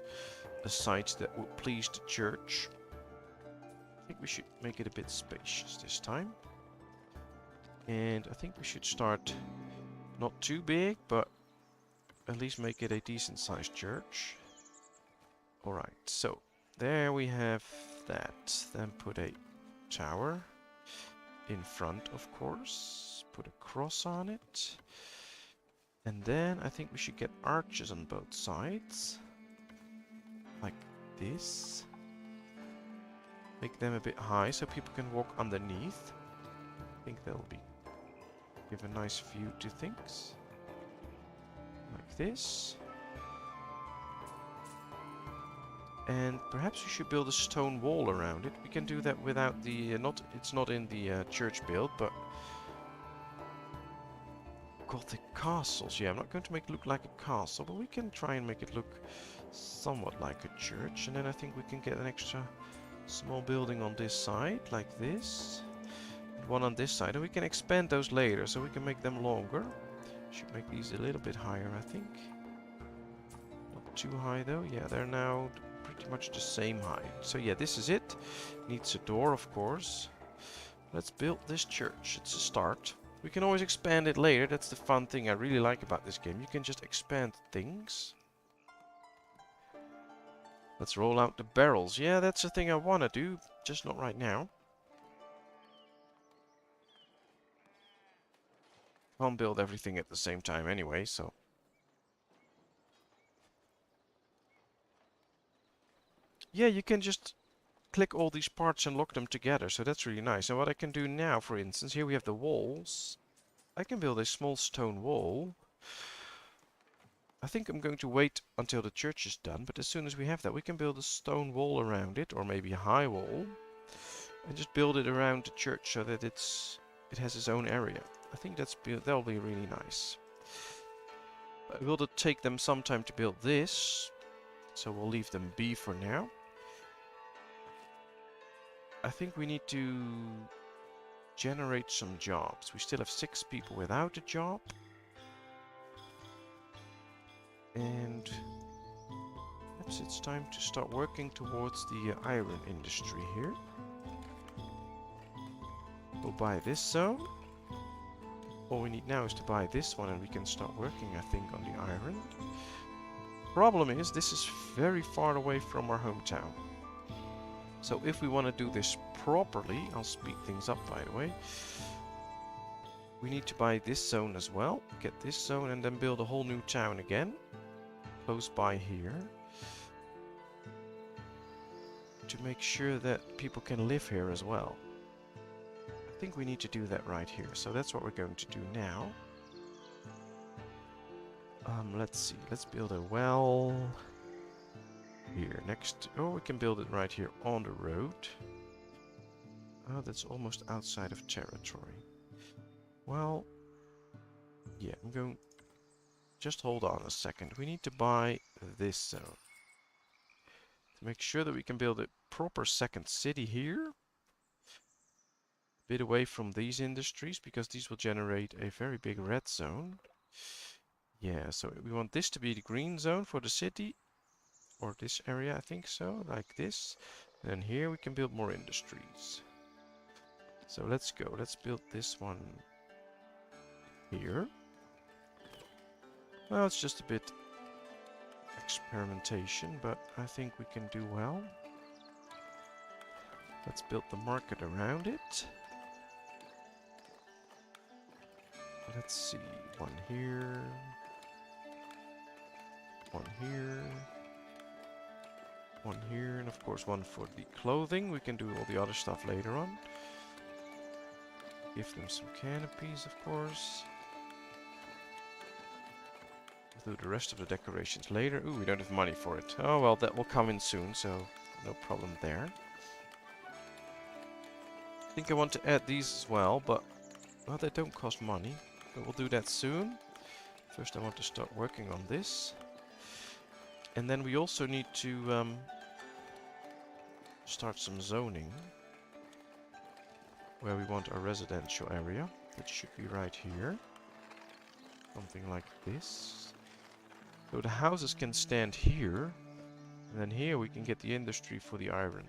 a site that would please the church. I think we should make it a bit spacious this time. And I think we should start not too big, but at least make it a decent sized church. Alright, so there we have that. Then put a tower in front, of course. Put a cross on it. And then I think we should get arches on both sides. Like this. Make them a bit high so people can walk underneath. I think that'll give a nice view to things. Like this. And perhaps we should build a stone wall around it. We can do that without the it's not in the church build, but Gothic castles. Yeah, I'm not going to make it look like a castle, but we can try and make it look somewhat like a church. And then I think we can get an extra small building on this side, like this. And one on this side, and we can expand those later, so we can make them longer. Should make these a little bit higher, I think. Not too high though. Yeah, they're now pretty much the same height. So yeah, this is it. Needs a door, of course. Let's build this church. It's a start. We can always expand it later. That's the fun thing I really like about this game. You can just expand things. Let's roll out the barrels. Yeah, that's the thing I want to do, just not right now. Can't build everything at the same time anyway, so. Yeah, you can just click all these parts and lock them together, so that's really nice. And what I can do now, for instance, here we have the walls. I can build a small stone wall. I think I'm going to wait until the church is done, but as soon as we have that, we can build a stone wall around it, or maybe a high wall, and just build it around the church so that it has its own area. I think that'll be really nice. It will take them some time to build this, so we'll leave them be for now. I think we need to generate some jobs. We still have 6 people without a job. And perhaps it's time to start working towards the iron industry here. We'll buy this zone. All we need now is to buy this one and we can start working, I think, on the iron. Problem is, this is very far away from our hometown. So if we want to do this properly, I'll speed things up by the way. We need to buy this zone as well, get this zone and then build a whole new town again. Close by here. To make sure that people can live here as well. I think we need to do that right here, so that's what we're going to do now. Let's see, let's build a well here next. Oh, we can build it right here on the road. Oh, that's almost outside of territory. Well, yeah, I'm going. Just hold on a second. We need to buy this zone to make sure that we can build a proper second city here. A bit away from these industries, because these will generate a very big red zone. Yeah, so we want this to be the green zone for the city. Or this area, I think so, like this. And then here we can build more industries. So let's go. Let's build this one here. Well, it's just a bit experimentation, but I think we can do well. Let's build the market around it. Let's see, one here, one here, one here, and of course one for the clothing. We can do all the other stuff later on. Give them some canopies, of course. We'll do the rest of the decorations later. Ooh, we don't have money for it. Oh well, that will come in soon, so no problem there. I think I want to add these as well, but well, they don't cost money. But we'll do that soon. First I want to start working on this. And then we also need to start some zoning. Where we want our residential area. That should be right here. Something like this. So the houses can stand here. And then here we can get the industry for the iron.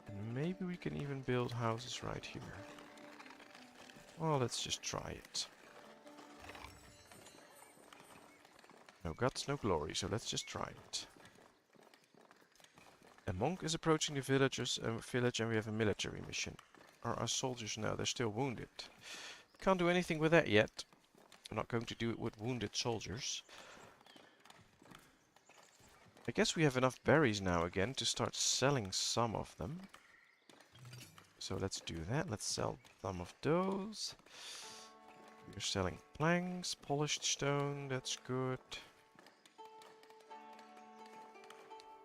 And maybe we can even build houses right here. Well, let's just try it. No guts, no glory, so let's just try it. A monk is approaching the village and we have a military mission. Are our soldiers now? They're still wounded. Can't do anything with that yet. I'm not going to do it with wounded soldiers. I guess we have enough berries now again to start selling some of them. So let's do that. Let's sell some of those. We're selling planks, polished stone, that's good.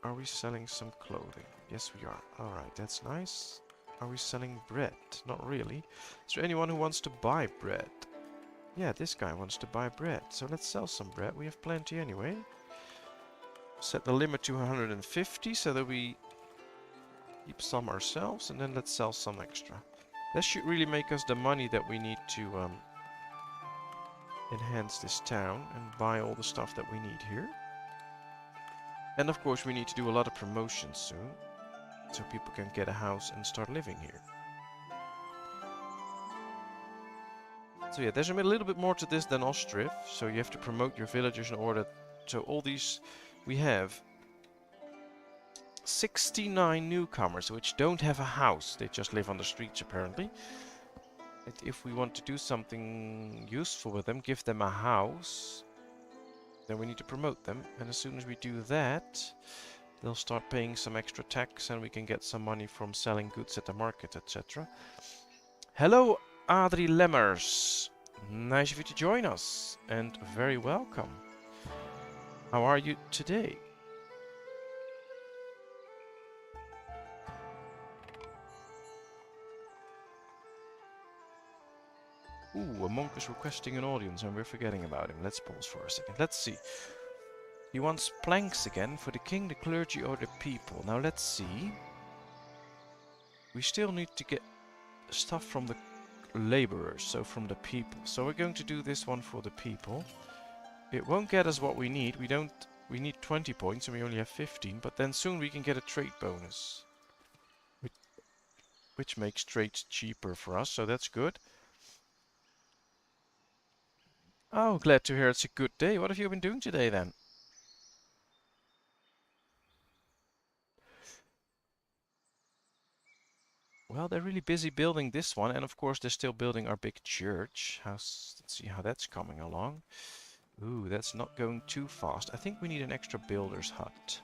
Are we selling some clothing? Yes, we are. Alright, that's nice. Are we selling bread? Not really. Is there anyone who wants to buy bread? Yeah, this guy wants to buy bread. So let's sell some bread. We have plenty anyway. Set the limit to 150 so that we keep some ourselves. And then let's sell some extra. That should really make us the money that we need to enhance this town and buy all the stuff that we need here. And of course we need to do a lot of promotions soon, so people can get a house and start living here. So yeah, there's a little bit more to this than Ostriv, so you have to promote your villagers in order. So all these, we have 69 newcomers which don't have a house, they just live on the streets apparently. And if we want to do something useful with them, give them a house, then we need to promote them. And as soon as we do that, they'll start paying some extra tax and we can get some money from selling goods at the market, etc. Hello, Adri Lemmers. Nice of you to join us, and very welcome. How are you today? Ooh, a monk is requesting an audience and we're forgetting about him. Let's pause for a second. Let's see. He wants planks again for the king, the clergy, or the people. Now let's see. We still need to get stuff from the laborers, so from the people. So we're going to do this one for the people. It won't get us what we need. We need 20 points and we only have 15, but then soon we can get a trade bonus. Which makes trades cheaper for us, so that's good. Oh, glad to hear it's a good day. What have you been doing today then? Well, they're really busy building this one, and of course they're still building our big church. Let's see how that's coming along. Ooh, that's not going too fast. I think we need an extra builder's hut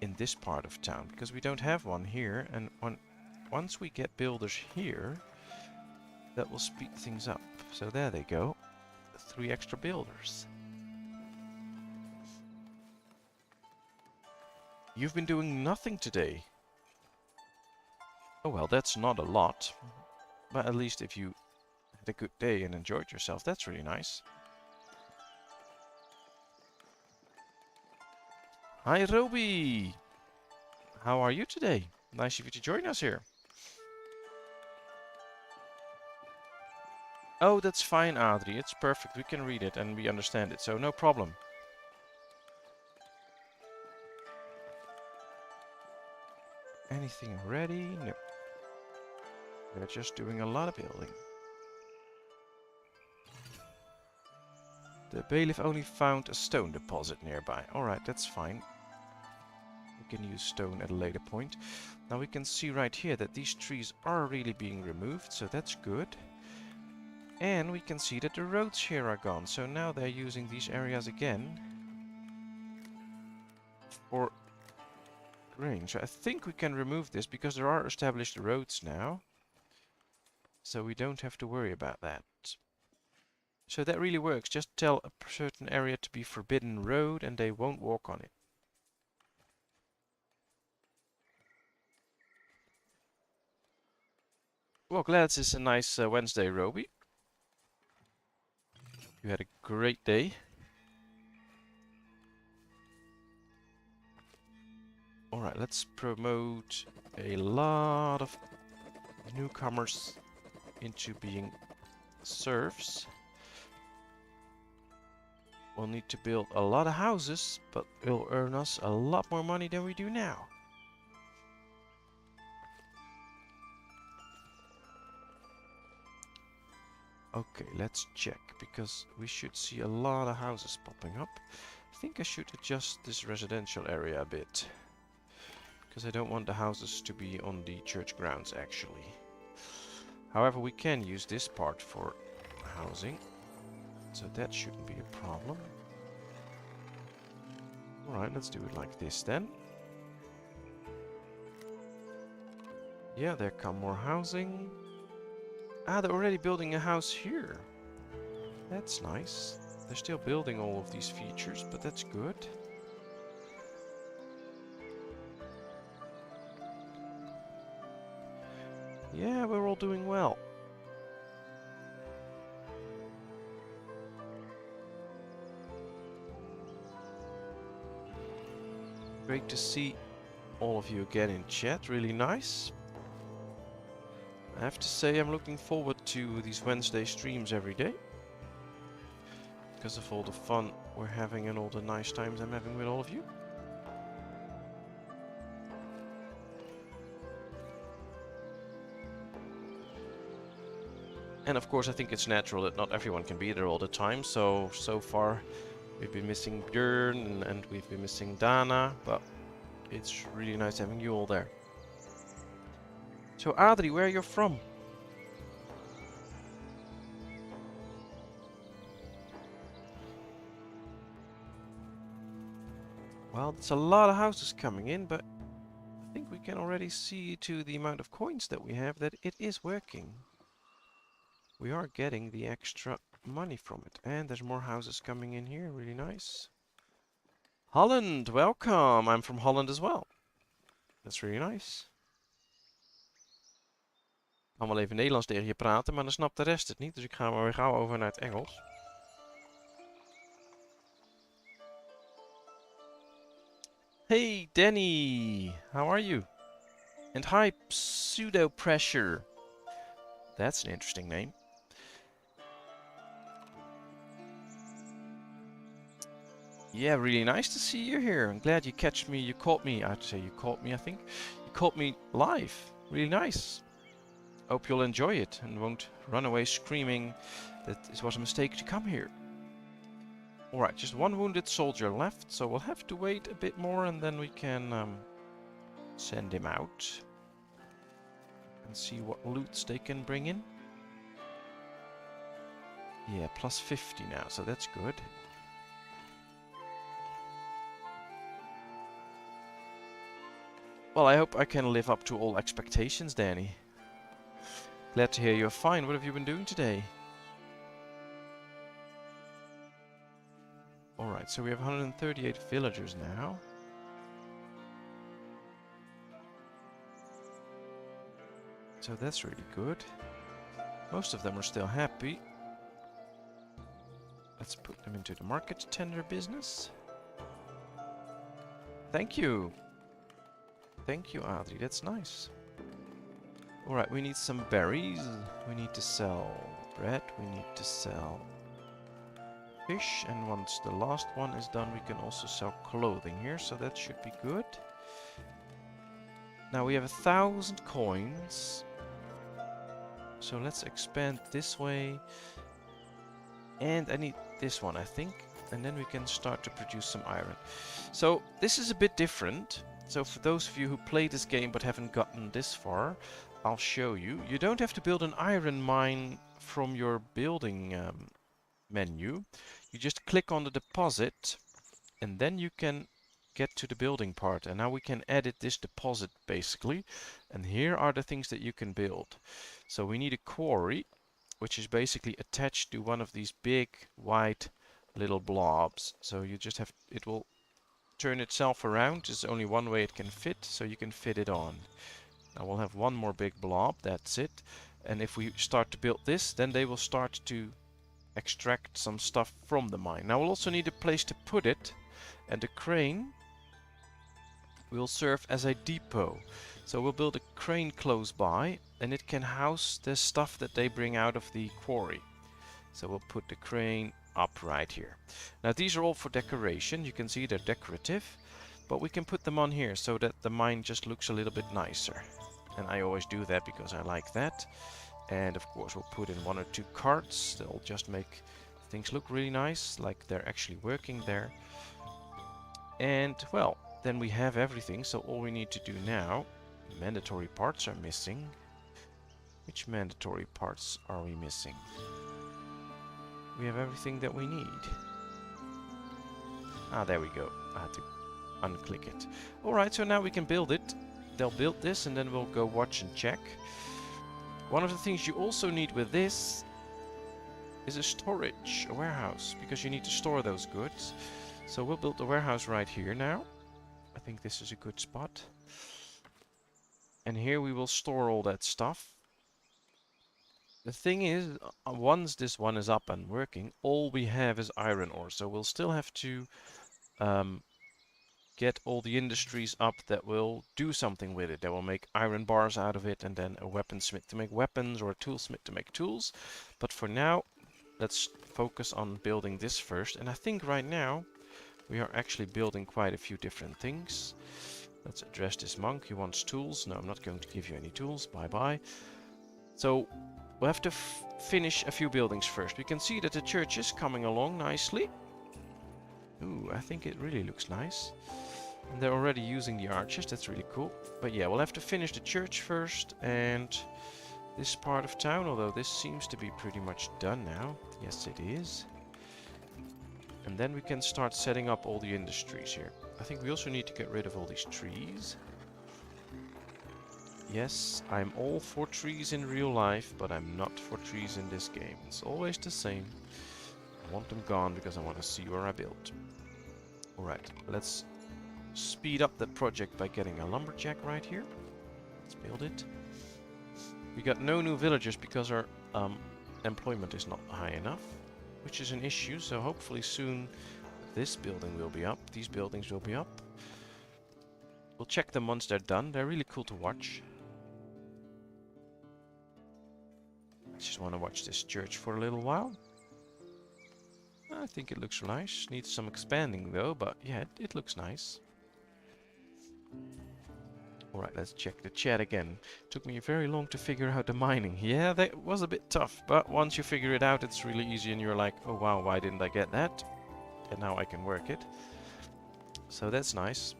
in this part of town, because we don't have one here, and once we get builders here, that will speed things up. So there they go. 3 extra builders. You've been doing nothing today. Oh well, that's not a lot. But at least if you had a good day and enjoyed yourself, that's really nice. Hi Roby! How are you today? Nice of you to join us here. Oh, that's fine, Adri. It's perfect. We can read it and we understand it, so no problem. Anything ready? No. They're just doing a lot of building. The bailiff only found a stone deposit nearby. Alright, that's fine. We can use stone at a later point. Now we can see right here that these trees are really being removed, so that's good. And we can see that the roads here are gone, so now they're using these areas again for grain. So I think we can remove this because there are established roads now. So we don't have to worry about that. So that really works. Just tell a certain area to be forbidden road and they won't walk on it. Well, glad it's a nice Wednesday, Roby. You had a great day. Alright, let's promote a lot of newcomers into being serfs. We'll need to build a lot of houses, but it'll earn us a lot more money than we do now. Okay, let's check, because we should see a lot of houses popping up. I think I should adjust this residential area a bit, because I don't want the houses to be on the church grounds actually. However, we can use this part for housing, so that shouldn't be a problem. Alright, let's do it like this then. Yeah, there come more housing. Ah, they're already building a house here. That's nice. They're still building all of these features, but that's good. Yeah, we're all doing well. Great to see all of you again in chat. Really nice. I have to say I'm looking forward to these Wednesday streams every day. Because of all the fun we're having and all the nice times I'm having with all of you. And of course I think it's natural that not everyone can be there all the time. So far we've been missing Björn and we've been missing Dana. But it's really nice having you all there. So Adri, where are you from? Well, it's a lot of houses coming in, but I think we can already see to the amount of coins that we have that it is working. We are getting the extra money from it. And there's more houses coming in here, really nice. Holland, welcome! I'm from Holland as well. That's really nice. Ik kan wel even Nederlands tegen je praten, maar dan snapt de rest het niet. Dus ik ga maar weer gauw over naar het Engels. Hey Danny, how are you? And hi Pseudo Pressure. That's an interesting name. Yeah, really nice to see you here. I'm glad you caught me. I have to say you caught me, I think. You caught me live. Really nice. Hope you'll enjoy it and won't run away screaming that it was a mistake to come here. Alright, just one wounded soldier left, so we'll have to wait a bit more and then we can send him out. And see what loots they can bring in. Yeah, plus 50 now, so that's good. Well, I hope I can live up to all expectations, Danny. Glad to hear you're fine. What have you been doing today? Alright, so we have 138 villagers now. So that's really good. Most of them are still happy. Let's put them into the market tender business. Thank you! Thank you, Adri. That's nice. Alright, we need some berries. We need to sell bread. We need to sell fish. And once the last one is done, we can also sell clothing here. So that should be good. Now we have 1,000 coins. So let's expand this way. And I need this one, I think. And then we can start to produce some iron. So this is a bit different. So for those of you who play this game but haven't gotten this far, I'll show you. You don't have to build an iron mine from your building menu. You just click on the deposit and then you can get to the building part. And now we can edit this deposit basically. And here are the things that you can build. So we need a quarry, which is basically attached to one of these big white little blobs. So you just have, it will turn itself around. There's only one way it can fit, so you can fit it on. Now we'll have one more big blob, that's it. And if we start to build this, then they will start to extract some stuff from the mine. Now we'll also need a place to put it, and the crane will serve as a depot. So we'll build a crane close by, and it can house the stuff that they bring out of the quarry. So we'll put the crane up right here. Now these are all for decoration. You can see they're decorative, but we can put them on here so that the mine just looks a little bit nicer. And I always do that because I like that. And of course we'll put in 1 or 2 carts. They'll just make things look really nice, like they're actually working there. And well, then we have everything. So all we need to do now, mandatory parts are missing. Which mandatory parts are we missing? We have everything that we need. Ah, there we go. I had to unclick it. Alright, so now we can build it. They'll build this and then we'll go watch and check. One of the things you also need with this is a storage, a warehouse, because you need to store those goods. So we'll build the warehouse right here now. I think this is a good spot. And here we will store all that stuff. The thing is, once this one is up and working, all we have is iron ore. So we'll still have to get all the industries up that will do something with it. That will make iron bars out of it, and then a weaponsmith to make weapons, or a toolsmith to make tools. But for now, let's focus on building this first. And I think right now we are actually building quite a few different things. Let's address this monk. He wants tools. No, I'm not going to give you any tools. Bye-bye. So we'll have to finish a few buildings first. We can see that the church is coming along nicely. Ooh, I think it really looks nice. And they're already using the arches. That's really cool. But yeah, we'll have to finish the church first, and this part of town, although this seems to be pretty much done now. Yes, it is. And then we can start setting up all the industries here. I think we also need to get rid of all these trees. Yes, I'm all for trees in real life, but I'm not for trees in this game. It's always the same. I want them gone because I want to see where I build. Alright, let's speed up the project by getting a lumberjack right here. Let's build it. We got no new villagers because our employment is not high enough, which is an issue, so hopefully soon this building will be up, these buildings will be up. We'll check them once they're done. They're really cool to watch. I just want to watch this church for a little while. I think it looks nice. Needs some expanding though, but yeah, it looks nice. Alright, let's check the chat again. Took me very long to figure out the mining. Yeah, that was a bit tough, but once you figure it out, it's really easy and you're like, oh wow, why didn't I get that? And now I can work it. So that's nice.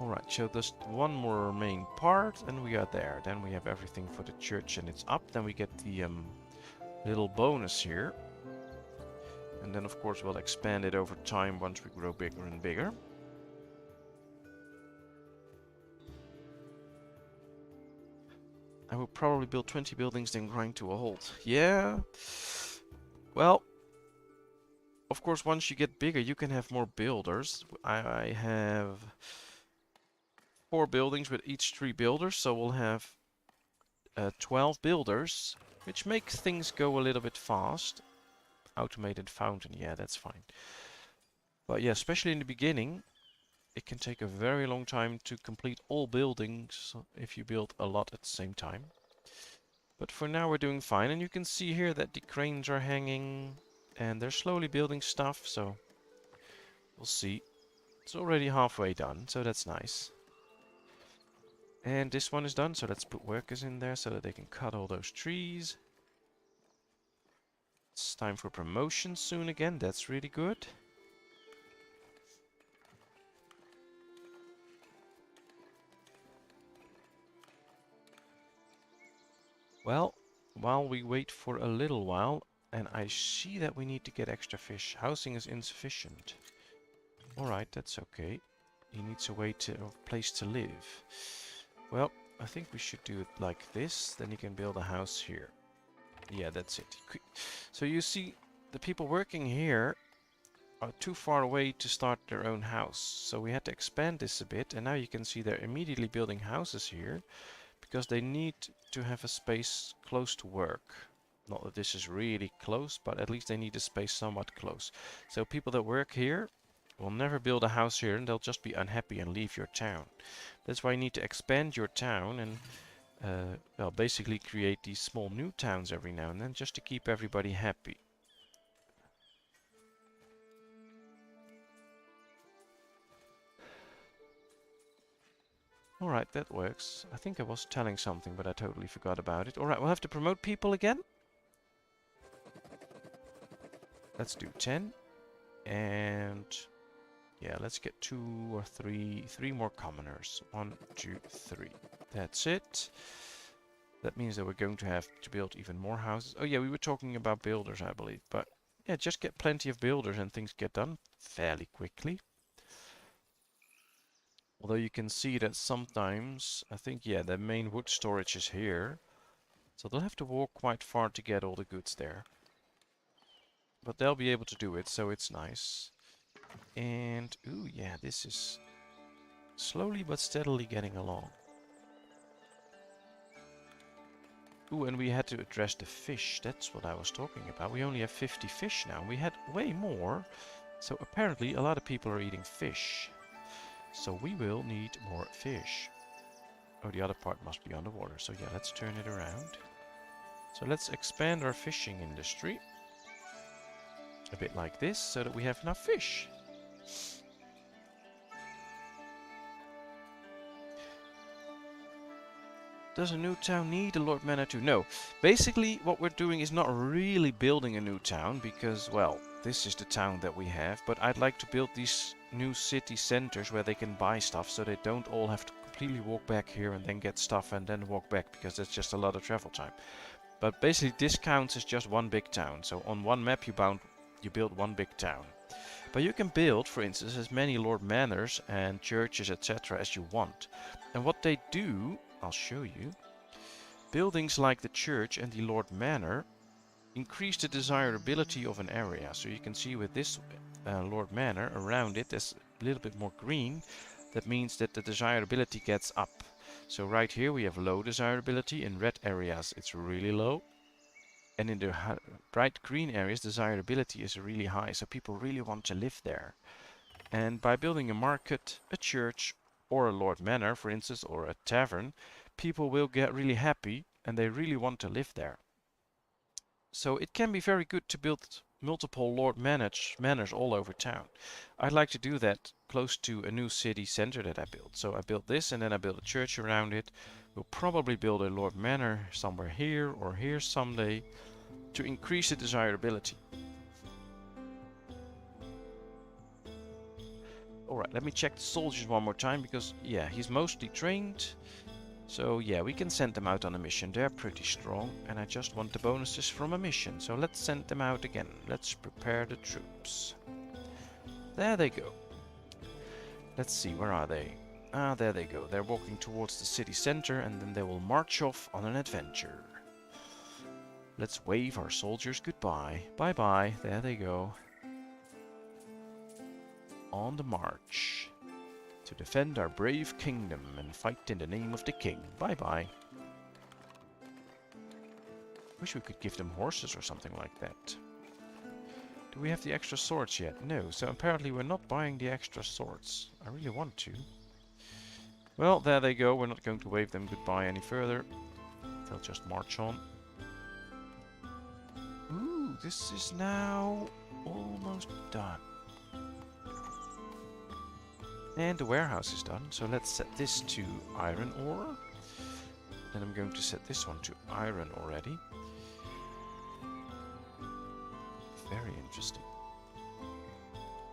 Alright, so there's one more main part and we are there. Then we have everything for the church and it's up. Then we get the little bonus here. And then of course we'll expand it over time once we grow bigger and bigger. I will probably build 20 buildings then grind to a halt. Yeah. Well, of course once you get bigger you can have more builders. I have 4 buildings with each 3 builders, so we'll have 12 builders, which makes things go a little bit fast. Automated fountain, yeah, that's fine. But yeah, especially in the beginning, it can take a very long time to complete all buildings if you build a lot at the same time. But for now we're doing fine, and you can see here that the cranes are hanging and they're slowly building stuff, so we'll see. It's already halfway done, so that's nice. And this one is done, so let's put workers in there so that they can cut all those trees. It's time for promotion soon again, that's really good. Well, while we wait for a little while, and I see that we need to get extra fish. Housing is insufficient. Alright, that's okay. He needs a place to live. Well, I think we should do it like this, then you can build a house here. Yeah, that's it. So you see, the people working here are too far away to start their own house. So we had to expand this a bit, and now you can see they're immediately building houses here, because they need to have a space close to work. Not that this is really close, but at least they need a space somewhat close. So people that work here will never build a house here, and they'll just be unhappy and leave your town. That's why you need to expand your town and well, basically create these small new towns every now and then, just to keep everybody happy. Alright, that works. I think I was telling something, but I totally forgot about it. Alright, we'll have to promote people again. Let's do 10. And yeah, let's get 2 or 3 more commoners. 1, 2, 3. That's it. That means that we're going to have to build even more houses. Oh yeah, we were talking about builders, I believe. But yeah, just get plenty of builders and things get done fairly quickly. Although you can see that sometimes, I think, yeah, the main wood storage is here. So they'll have to walk quite far to get all the goods there. But they'll be able to do it, so it's nice. And, ooh, yeah, this is slowly but steadily getting along. Ooh, and we had to address the fish. That's what I was talking about. We only have 50 fish now. We had way more. So apparently a lot of people are eating fish. So we will need more fish. Oh, the other part must be underwater. So yeah, let's turn it around. So let's expand our fishing industry. A bit like this, so that we have enough fish. Does a new town need a Lord Manor too? No. Basically, what we're doing is not really building a new town, because, well, this is the town that we have, but I'd like to build these new city centers where they can buy stuff, so they don't all have to completely walk back here and then get stuff and then walk back, because that's just a lot of travel time. But basically, this counts as just one big town. So on one map you build one big town. But you can build, for instance, as many Lord Manors and churches, etc. as you want. And what they do, I'll show you. Buildings like the church and the Lord Manor increase the desirability of an area. So you can see with this Lord Manor, around it there's a little bit more green. That means that the desirability gets up. So right here we have low desirability. In red areas it's really low. And in the bright green areas, desirability is really high. So people really want to live there. And by building a market, a church, or a Lord Manor, for instance, or a tavern, people will get really happy and they really want to live there. So it can be very good to build multiple Lord Manors all over town. I'd like to do that close to a new city center that I built. So I built this and then I built a church around it. We'll probably build a Lord Manor somewhere here or here someday to increase the desirability. Alright, let me check the soldiers one more time because, yeah, he's mostly trained. So, yeah, we can send them out on a mission. They're pretty strong and I just want the bonuses from a mission. So let's send them out again. Let's prepare the troops. There they go. Let's see, where are they? Ah, there they go. They're walking towards the city center and then they will march off on an adventure. Let's wave our soldiers goodbye. Bye-bye. There they go. On the march. To defend our brave kingdom and fight in the name of the king. Bye-bye. Wish we could give them horses or something like that. Do we have the extra swords yet? No. So apparently we're not buying the extra swords. I really want to. Well, there they go. We're not going to wave them goodbye any further. They'll just march on. Ooh, this is now almost done. And the warehouse is done, so let's set this to iron ore. Then I'm going to set this one to iron already. Very interesting.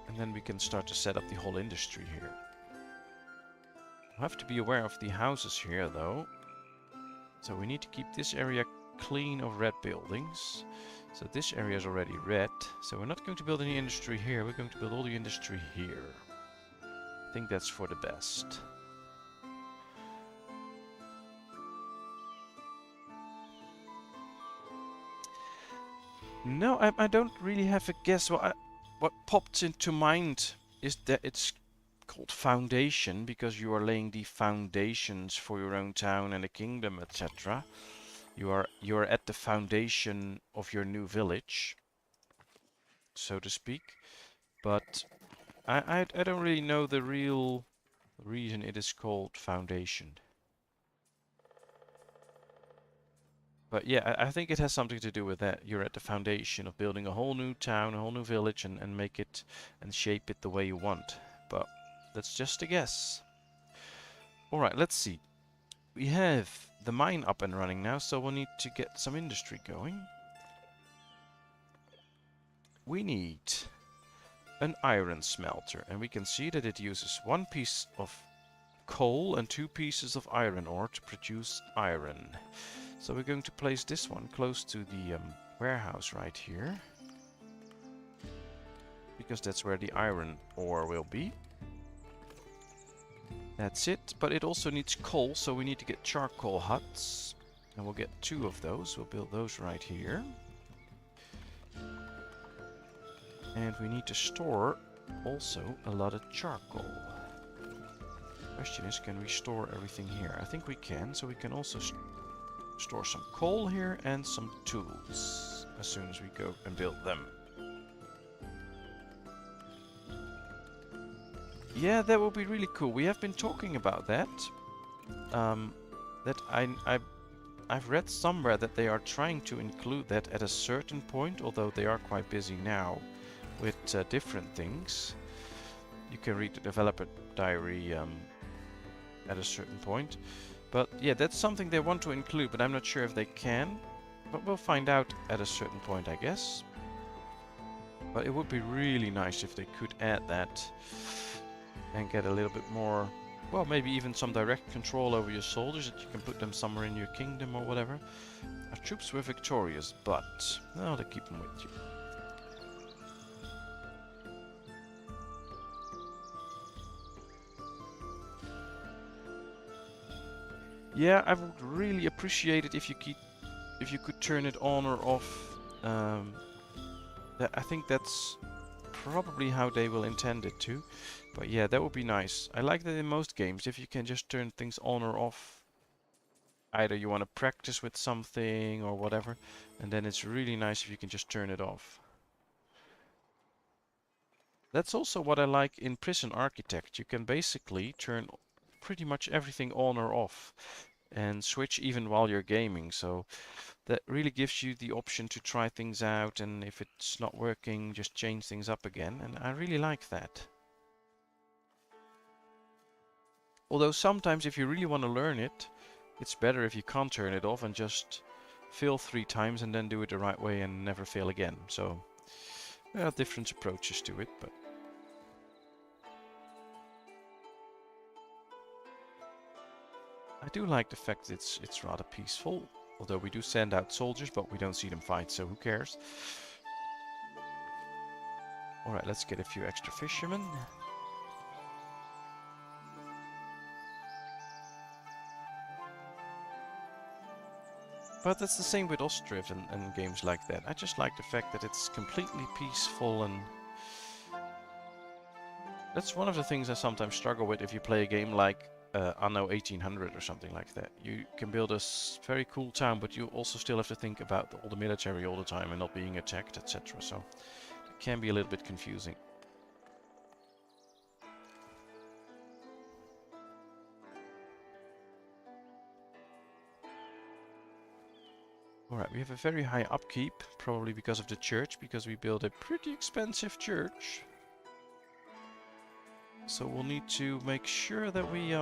And then we can start to set up the whole industry here. I have to be aware of the houses here though. So we need to keep this area clean of red buildings. So this area is already red. So we're not going to build any industry here. We're going to build all the industry here. I think that's for the best. No, I don't really have a guess. What popped into mind is that it's called foundation because you are laying the foundations for your own town and a kingdom, etc. You are at the foundation of your new village, so to speak. But I don't really know the real reason it is called foundation. But yeah, I think it has something to do with that. You're at the foundation of building a whole new town, a whole new village, and make it and shape it the way you want. But that's just a guess. Alright, let's see. We have the mine up and running now, so we'll need to get some industry going. We need an iron smelter, and we can see that it uses 1 piece of coal and 2 pieces of iron ore to produce iron. So we're going to place this one close to the warehouse right here, because that's where the iron ore will be. That's it, but it also needs coal, so we need to get charcoal huts, and we'll get 2 of those. We'll build those right here. And we need to store also a lot of charcoal. Question is, can we store everything here? I think we can, so we can also store some coal here and some tools as soon as we go and build them. Yeah, that would be really cool. We have been talking about that. I've read somewhere that they are trying to include that at a certain point, although they are quite busy now with different things. You can read the developer diary at a certain point. But yeah, that's something they want to include, but I'm not sure if they can. But we'll find out at a certain point, I guess. But it would be really nice if they could add that and get a little bit more, well, maybe even some direct control over your soldiers, that you can put them somewhere in your kingdom or whatever. Our troops were victorious, but no, they keep them with you. Yeah, I would really appreciate it if you could turn it on or off. I think that's probably how they will intend it to. But yeah, that would be nice. I like that in most games, if you can just turn things on or off. Either you want to practice with something or whatever, and then it's really nice if you can just turn it off. That's also what I like in Prison Architect. You can basically turn pretty much everything on or off and switch even while you're gaming. So that really gives you the option to try things out, and if it's not working, just change things up again. And I really like that. Although sometimes if you really want to learn it, it's better if you can't turn it off and just fail 3 times and then do it the right way and never fail again. So there are different approaches to it, but I do like the fact that it's rather peaceful. Although we do send out soldiers, but we don't see them fight, so who cares? Alright, let's get a few extra fishermen. But that's the same with Ostriv and games like that. I just like the fact that it's completely peaceful, and that's one of the things I sometimes struggle with if you play a game like Anno 1800 or something like that. You can build a very cool town, but you also still have to think about all the military all the time and not being attacked, etc. So it can be a little bit confusing. Alright, we have a very high upkeep, probably because of the church, because we built a pretty expensive church. So we'll need to make sure that we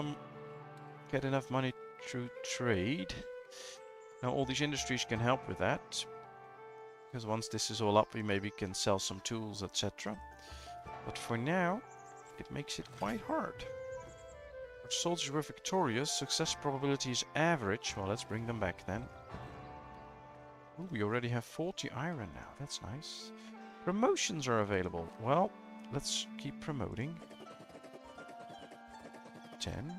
get enough money through trade. Now all these industries can help with that, because once this is all up, we maybe can sell some tools, etc. But for now, it makes it quite hard. Our soldiers were victorious, success probability is average. Well, let's bring them back then. Ooh, we already have 40 iron now, that's nice. Promotions are available. Well, let's keep promoting. 10.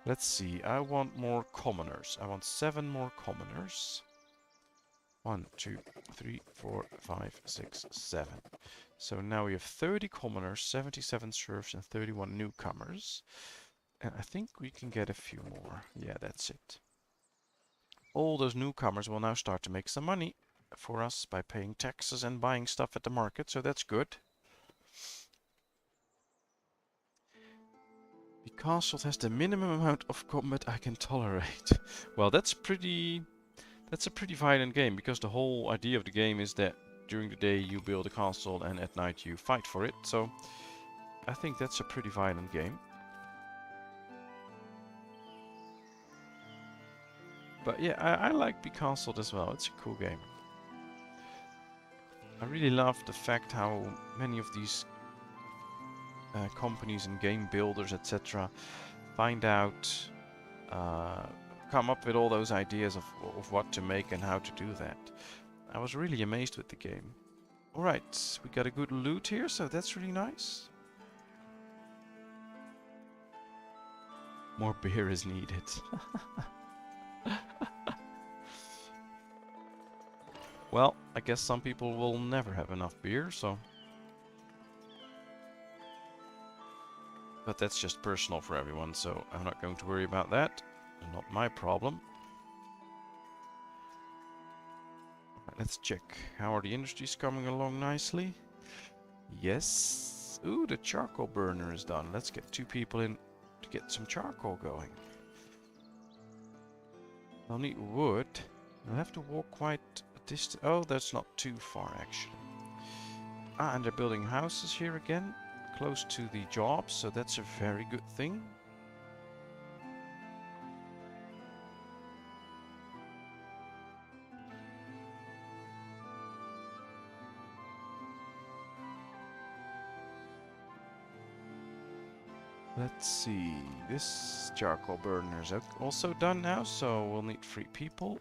Let's see, I want more commoners. I want 7 more commoners. 1, 2, 3, 4, 5, 6, 7. So now we have 30 commoners, 77 serfs, and 31 newcomers. And I think we can get a few more. Yeah, that's it. All those newcomers will now start to make some money for us by paying taxes and buying stuff at the market, so that's good. The castle has the minimum amount of combat I can tolerate. Well, that's a pretty violent game, because the whole idea of the game is that during the day you build a castle and at night you fight for it. So I think that's a pretty violent game. But yeah, I like Be Castled as well. It's a cool game. I really love the fact how many of these companies and game builders, etc., find out, come up with all those ideas of what to make and how to do that. I was really amazed with the game. Alright, we got a good loot here, so that's really nice. More beer is needed. Well, I guess some people will never have enough beer, so... But that's just personal for everyone, so I'm not going to worry about that. Not my problem. Let's check. How are the industries coming along nicely? Yes. Ooh, the charcoal burner is done. Let's get 2 people in to get some charcoal going. I'll need wood. I'll have to walk quite a distance. Oh, that's not too far actually. Ah, and they're building houses here again, close to the jobs, so that's a very good thing. Let's see, this charcoal burner is also done now, so we'll need 3 people.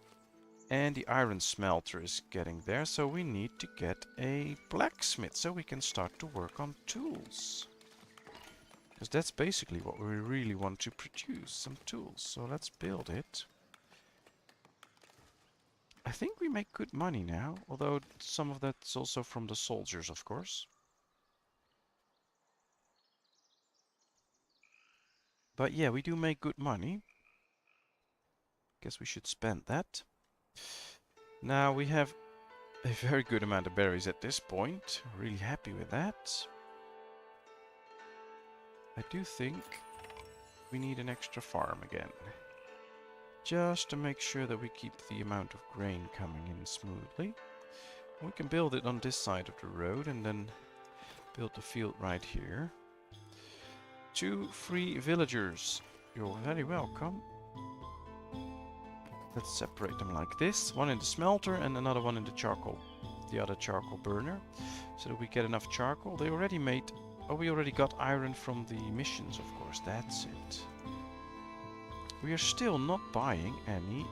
And the iron smelter is getting there, so we need to get a blacksmith so we can start to work on tools. Because that's basically what we really want to produce, some tools. So let's build it. I think we make good money now, although some of that's also from the soldiers, of course. But yeah, we do make good money. Guess we should spend that. Now we have a very good amount of berries at this point. Really happy with that. I do think we need an extra farm again. Just to make sure that we keep the amount of grain coming in smoothly. We can build it on this side of the road and then build the field right here. 2 free villagers. You're very welcome. Let's separate them like this. One in the smelter and another one in the charcoal. The other charcoal burner. So that we get enough charcoal. They already made... Oh, we already got iron from the missions, of course. That's it. We are still not buying any...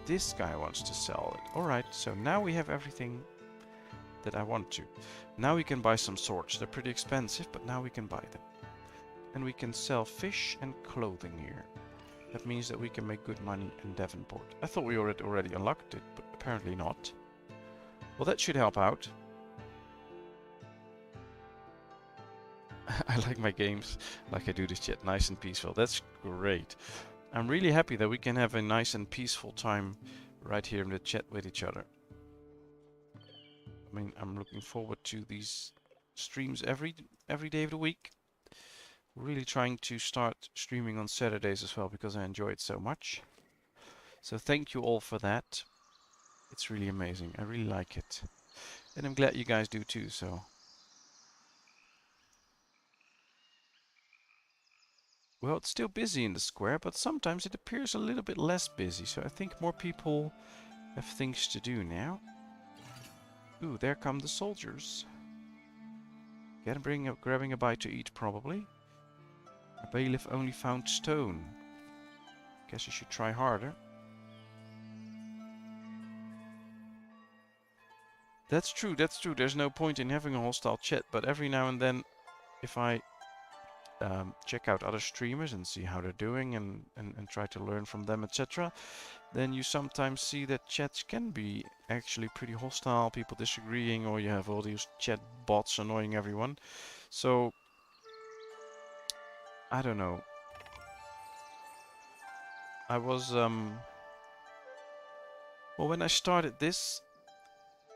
this guy wants to sell it. Alright, so now we have everything that I want to. Now we can buy some swords. They're pretty expensive, but now we can buy them. And we can sell fish and clothing here. That means that we can make good money in Devonport. I thought we already unlocked it, but apparently not. Well, that should help out. I like my games like I do this chat, nice and peaceful. That's great. I'm really happy that we can have a nice and peaceful time right here in the chat with each other. I mean, I'm looking forward to these streams every day of the week. Really trying to start streaming on Saturdays as well because I enjoy it so much. So thank you all for that. It's really amazing. I really like it. And I'm glad you guys do too, so. Well, it's still busy in the square, but sometimes it appears a little bit less busy. So I think more people have things to do now. Ooh, there come the soldiers. Grabbing a bite to eat probably. A bailiff only found stone. Guess you should try harder. That's true, that's true. There's no point in having a hostile chat, but every now and then, if I check out other streamers and see how they're doing and try to learn from them, etc., then you sometimes see that chats can be actually pretty hostile, people disagreeing, or you have all these chat bots annoying everyone. So, I don't know. I was, well, when I started this,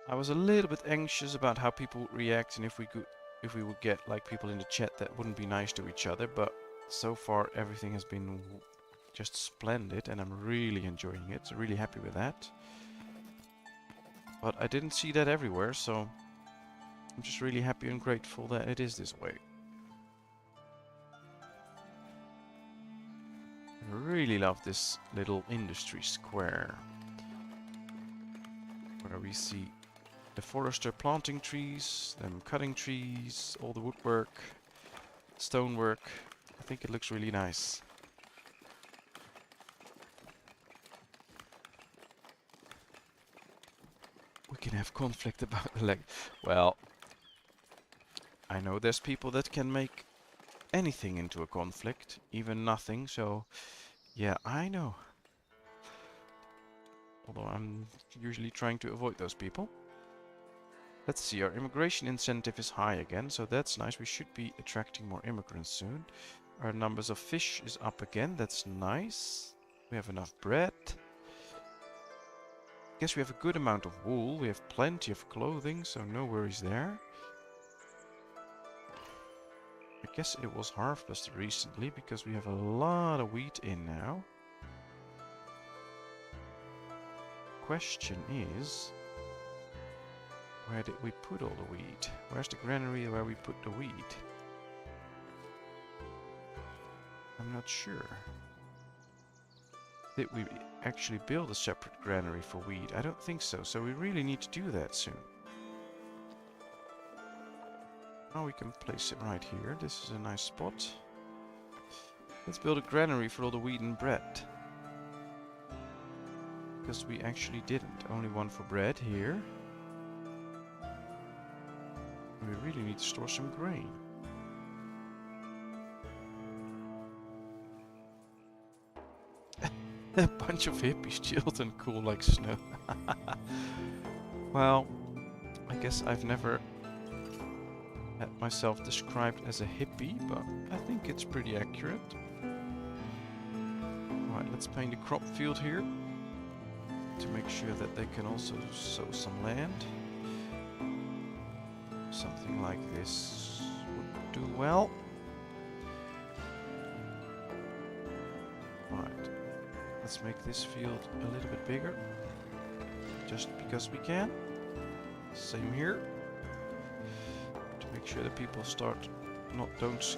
I was a little bit anxious about how people would react and if we would get like people in the chat that wouldn't be nice to each other, but so far everything has been just splendid and I'm really enjoying it, so really happy with that. But I didn't see that everywhere, so I'm just really happy and grateful that it is this way. I really love this little industry square where we see the forester planting trees, them cutting trees, all the woodwork, stonework. I think it looks really nice. We can have conflict about the leg. Well, I know there's people that can make anything into a conflict, even nothing, so yeah, I know. Although I'm usually trying to avoid those people. Let's see, our immigration incentive is high again, so that's nice. We should be attracting more immigrants soon. Our numbers of fish is up again, that's nice. We have enough bread. Guess we have a good amount of wool. We have plenty of clothing, so no worries there. I guess it was harvested recently because we have a lot of wheat in now. Question is, where did we put all the wheat? Where's the granary where we put the wheat? I'm not sure. Did we actually build a separate granary for wheat? I don't think so, so we really need to do that soon. Now we can place it right here. This is a nice spot. Let's build a granary for all the wheat and bread. Because we actually didn't. Only one for bread here. We really need to store some grain. A bunch of hippies chilled and cool like snow. Well, I guess I've never had myself described as a hippie, but I think it's pretty accurate. Alright, let's paint a crop field here to make sure that they can also sow some land. Something like this would do well. Alright, let's make this field a little bit bigger, just because we can. Same here. Make sure that people don't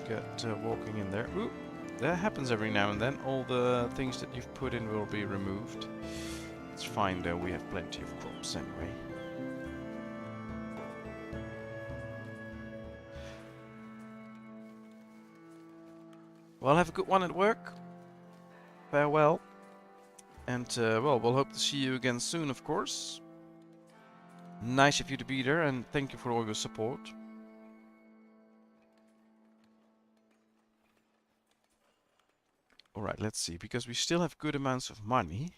get walking in there. Ooh, that happens every now and then. All the things that you've put in will be removed. It's fine though, we have plenty of crops anyway. Well, have a good one at work. Farewell. And well, we'll hope to see you again soon, of course. Nice of you to be there, and thank you for all your support. Alright, let's see, because we still have good amounts of money.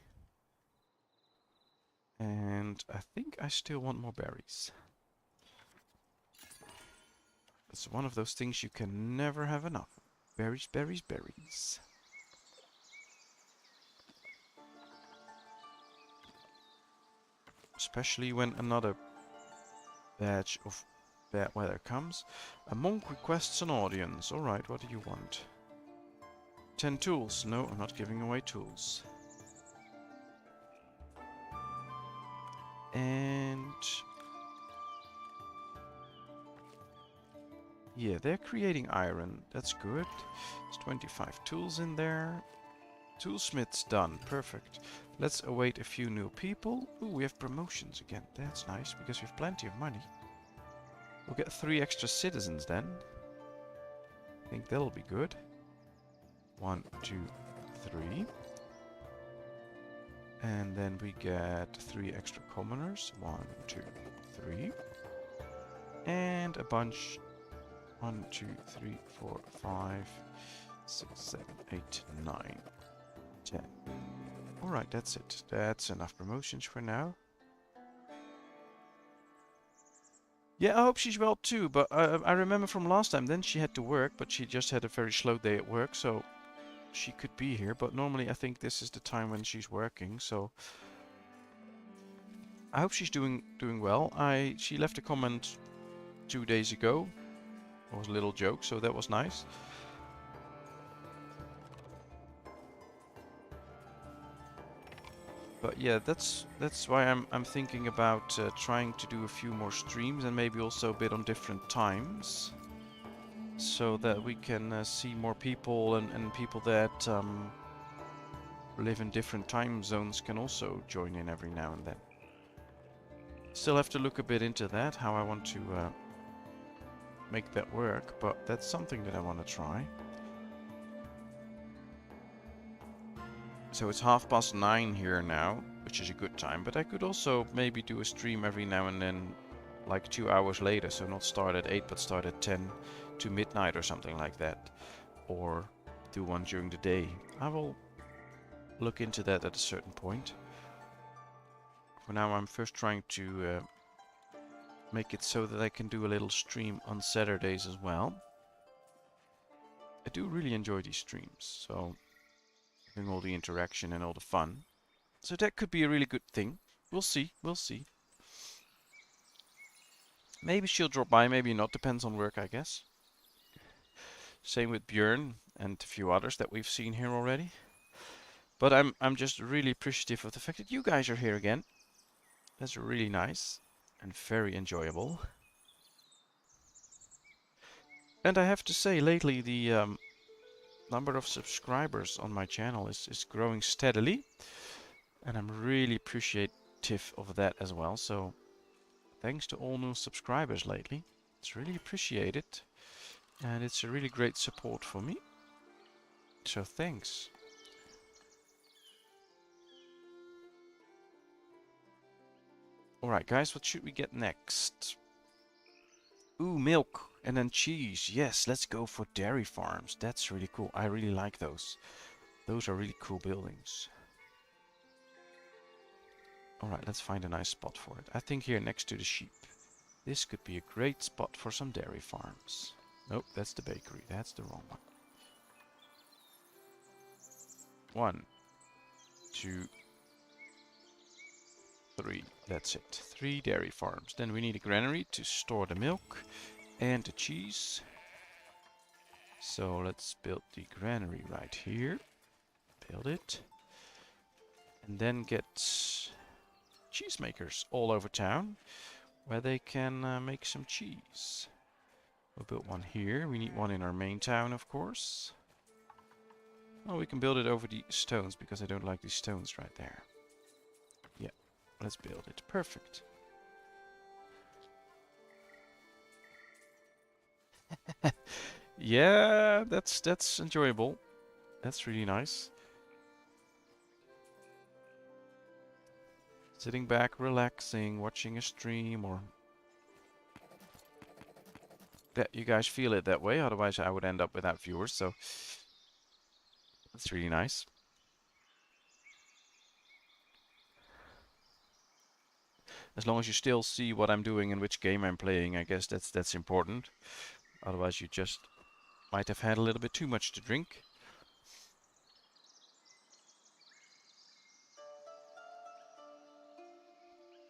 And I think I still want more berries. It's one of those things you can never have enough. Berries, berries, berries. Especially when another batch of bad weather comes. A monk requests an audience. Alright, what do you want? 10 tools. No, I'm not giving away tools. And yeah, they're creating iron. That's good. There's 25 tools in there. Toolsmith's done. Perfect. Let's await a few new people. Ooh, we have promotions again. That's nice, because we have plenty of money. We'll get 3 extra citizens then. I think that'll be good. 1, 2, 3. And then we get 3 extra commoners. 1, 2, 3. And a bunch. 1, 2, 3, 4, 5, 6, 7, 8, 9, 10. Alright, that's it. That's enough promotions for now. Yeah, I hope she's well too, but I remember from last time, then she had to work, but she just had a very slow day at work, so she could be here. But normally I think this is the time when she's working, so I hope she's doing well. She left a comment 2 days ago. It was a little joke, so that was nice. But yeah, that's why I'm thinking about trying to do a few more streams, and maybe also a bit on different times, so that we can see more people, and people that live in different time zones can also join in every now and then. Still have to look a bit into that, how I want to make that work, but that's something that I want to try. So it's 9:30 here now, which is a good time, but I could also maybe do a stream every now and then, like 2 hours later, so not start at 8 but start at 10 to midnight or something like that, or do one during the day. I will look into that at a certain point. For now I'm first trying to make it so that I can do a little stream on Saturdays as well. I do really enjoy these streams, so doing all the interaction and all the fun. So that could be a really good thing. We'll see, we'll see. Maybe she'll drop by, maybe not, depends on work, I guess. Same with Björn and a few others that we've seen here already. But I'm just really appreciative of the fact that you guys are here again. That's really nice and very enjoyable. And I have to say, lately the number of subscribers on my channel is growing steadily. And I'm really appreciative of that as well. So thanks to all new subscribers lately. It's really appreciated. And it's a really great support for me. So thanks. Alright guys, what should we get next? Ooh, milk and then cheese. Yes, let's go for dairy farms. That's really cool. I really like those. Those are really cool buildings. Alright, let's find a nice spot for it. I think here next to the sheep. This could be a great spot for some dairy farms. Nope, that's the bakery. That's the wrong one. 1, 2, 3. That's it. 3 dairy farms. Then we need a granary to store the milk and the cheese. So let's build the granary right here. Build it. And then get cheesemakers all over town where they can make some cheese. We'll build one here. We need one in our main town, of course. Oh, we can build it over the stones because I don't like these stones right there. Yeah, let's build it. Perfect. Yeah, that's enjoyable. That's really nice. Sitting back, relaxing, watching a stream, or that you guys feel it that way. Otherwise, I would end up without viewers. So that's really nice. As long as you still see what I'm doing and which game I'm playing, I guess that's important. Otherwise, you just might have had a little bit too much to drink.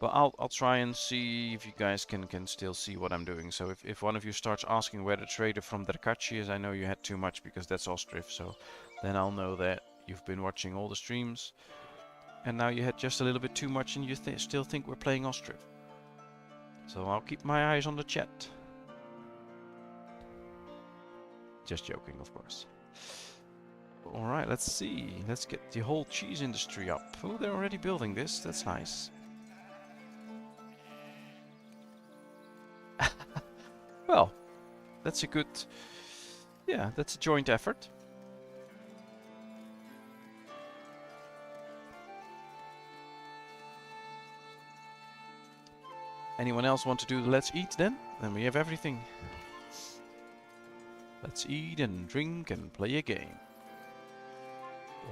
But I'll try and see if you guys can still see what I'm doing. So if one of you starts asking where the trader from Derkachi is, I know you had too much because that's Ostriv. So then I'll know that you've been watching all the streams. And now you had just a little bit too much and you still think we're playing Ostriv. So I'll keep my eyes on the chat. Just joking, of course. Alright, let's see. Let's get the whole cheese industry up. Oh, they're already building this. That's nice. Well, that's a good... Yeah, that's a joint effort. Anyone else want to do the let's eat then? Then we have everything. Let's eat and drink and play a game.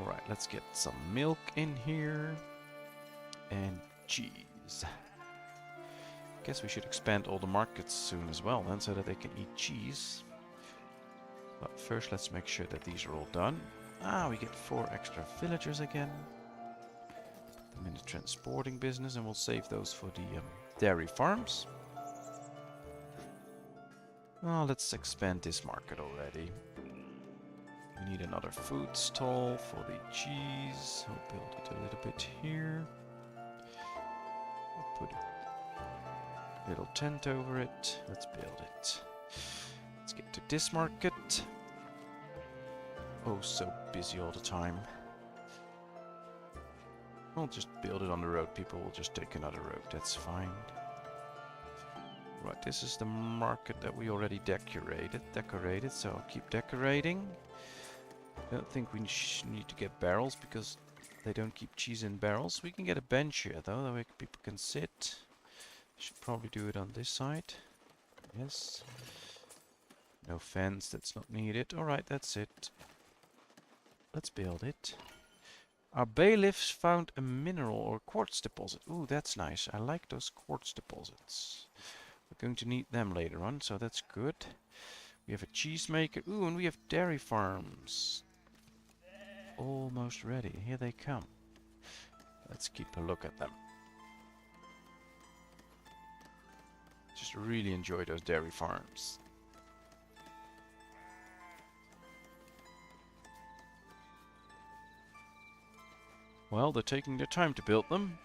Alright, let's get some milk in here. And cheese. Guess we should expand all the markets soon as well then, so that they can eat cheese. But first let's make sure that these are all done. Ah, we get 4 extra villagers again. Put them in the transporting business and we'll save those for the dairy farms. Oh, let's expand this market already. We need another food stall for the cheese. We'll build it a little bit here. We'll put a little tent over it. Let's build it. Let's get to this market. Oh, so busy all the time. We'll just build it on the road. People will just take another road. That's fine. Right, this is the market that we already decorated, so I'll keep decorating. I don't think we need to get barrels because they don't keep cheese in barrels. We can get a bench here though, that way people can sit. Should probably do it on this side. Yes. No fence, that's not needed. Alright, that's it. Let's build it. Our bailiffs found a mineral or quartz deposit. Ooh, that's nice. I like those quartz deposits. We're going to need them later on, so that's good. We have a cheesemaker. Ooh, and we have dairy farms. almost ready. Here they come. Let's keep a look at them. Just really enjoy those dairy farms. Well, they're taking their time to build them.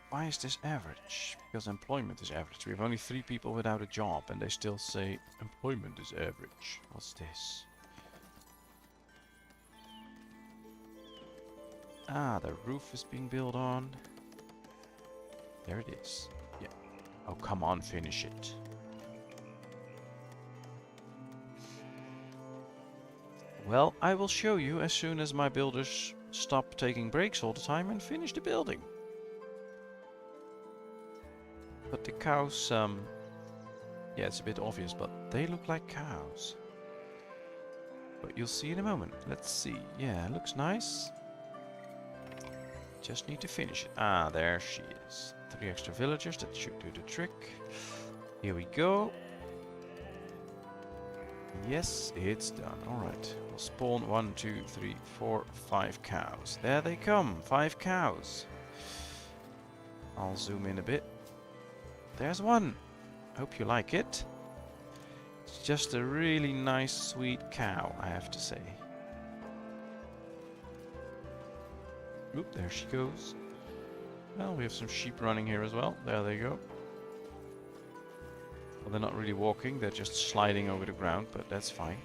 Why is this average? Because employment is average. We have only 3 people without a job and they still say employment is average. What's this? Ah, the roof is being built on. There it is. Yeah. Oh, come on, finish it. Well, I will show you as soon as my builders stop taking breaks all the time and finish the building. But the cows, yeah, it's a bit obvious, but they look like cows. But you'll see in a moment. Let's see. Yeah, it looks nice. Just need to finish it. Ah, there she is. 3 extra villagers, that should do the trick. Here we go. Yes, it's done. Alright. We'll spawn 1, 2, 3, 4, 5 cows. There they come. 5 cows. I'll zoom in a bit. There's one. Hope you like it. It's just a really nice, sweet cow, I have to say. Oop, there she goes. Well, we have some sheep running here as well. There they go. Well, they're not really walking, they're just sliding over the ground, but that's fine.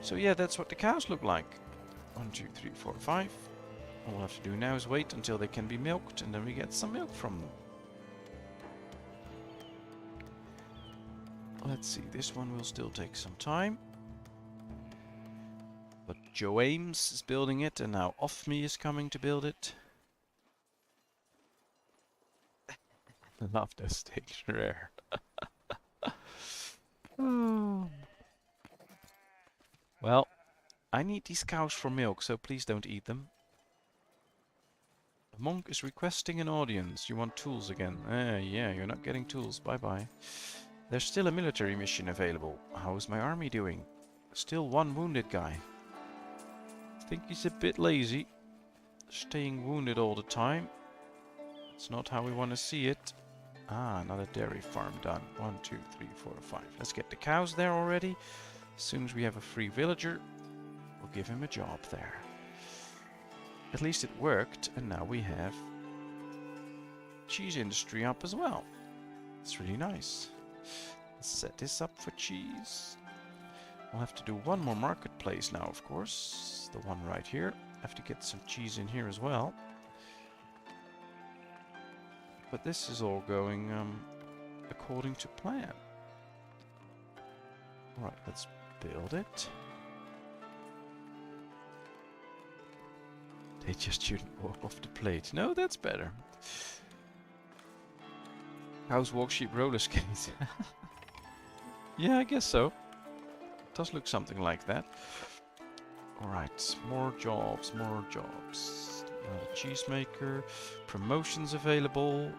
So yeah, that's what the cows look like. 1, 2, 3, 4, 5. All we'll have to do now is wait until they can be milked, and then we get some milk from them. Let's see, this one will still take some time. But Joe Ames is building it, and now Off-Me is coming to build it. I love those stakes rare. Oh. Well, I need these cows for milk, so please don't eat them. The monk is requesting an audience. You want tools again? Yeah, you're not getting tools. Bye-bye. There's still a military mission available. How is my army doing? Still 1 wounded guy. I think he's a bit lazy. Staying wounded all the time. It's not how we want to see it. Ah, another dairy farm done. 1, 2, 3, 4, 5. Let's get the cows there already. As soon as we have a free villager, we'll give him a job there. At least it worked, and now we have cheese industry up as well. It's really nice. Let's set this up for cheese. We'll have to do 1 more marketplace now, of course. The one right here. Have to get some cheese in here as well. But this is all going according to plan. Alright, let's build it. They just shouldn't walk off the plate. No, that's better. Cows walk, sheep roller skate. Yeah, I guess so. Does look something like that. Alright, more jobs, more jobs. Another cheesemaker. Promotions available.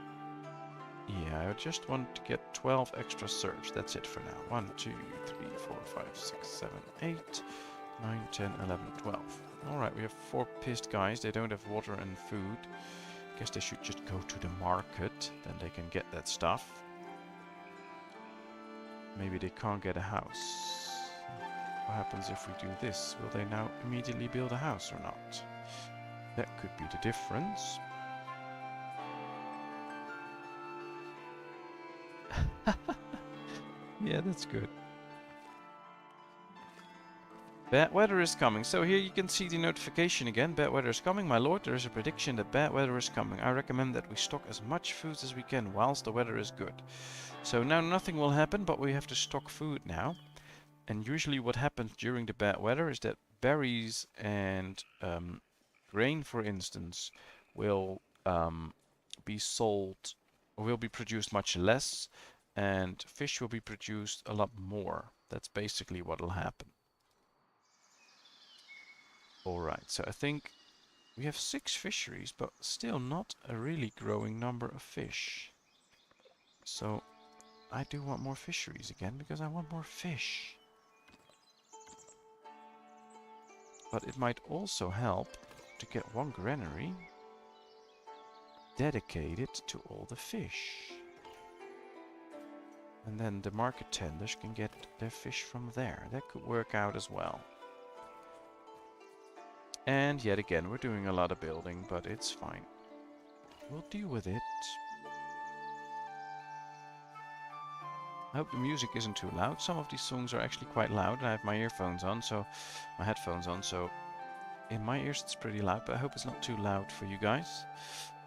Yeah, I just want to get 12 extra serfs. That's it for now. 1, 2, 3, 4, 5, 6, 7, 8, 9, 10, 11, 12. Alright, we have 4 pissed guys. They don't have water and food. Guess they should just go to the market. Then they can get that stuff. Maybe they can't get a house. What happens if we do this? Will they now immediately build a house or not? That could be the difference. Yeah, that's good. Bad weather is coming. So here you can see the notification again. Bad weather is coming. My lord, there is a prediction that bad weather is coming. I recommend that we stock as much food as we can whilst the weather is good. So now nothing will happen, but we have to stock food now. And usually what happens during the bad weather is that berries and grain, for instance, will be sold, or will be produced much less, and fish will be produced a lot more. That's basically what will happen. Alright, so I think we have 6 fisheries, but still not a really growing number of fish. So I do want more fisheries again, because I want more fish. But it might also help to get one granary dedicated to all the fish. And then the market tenders can get their fish from there. That could work out as well. And yet again, we're doing a lot of building, but it's fine. We'll deal with it. I hope the music isn't too loud. Some of these songs are actually quite loud, and I have my earphones on, so my headphones on, so in my ears it's pretty loud, but I hope it's not too loud for you guys.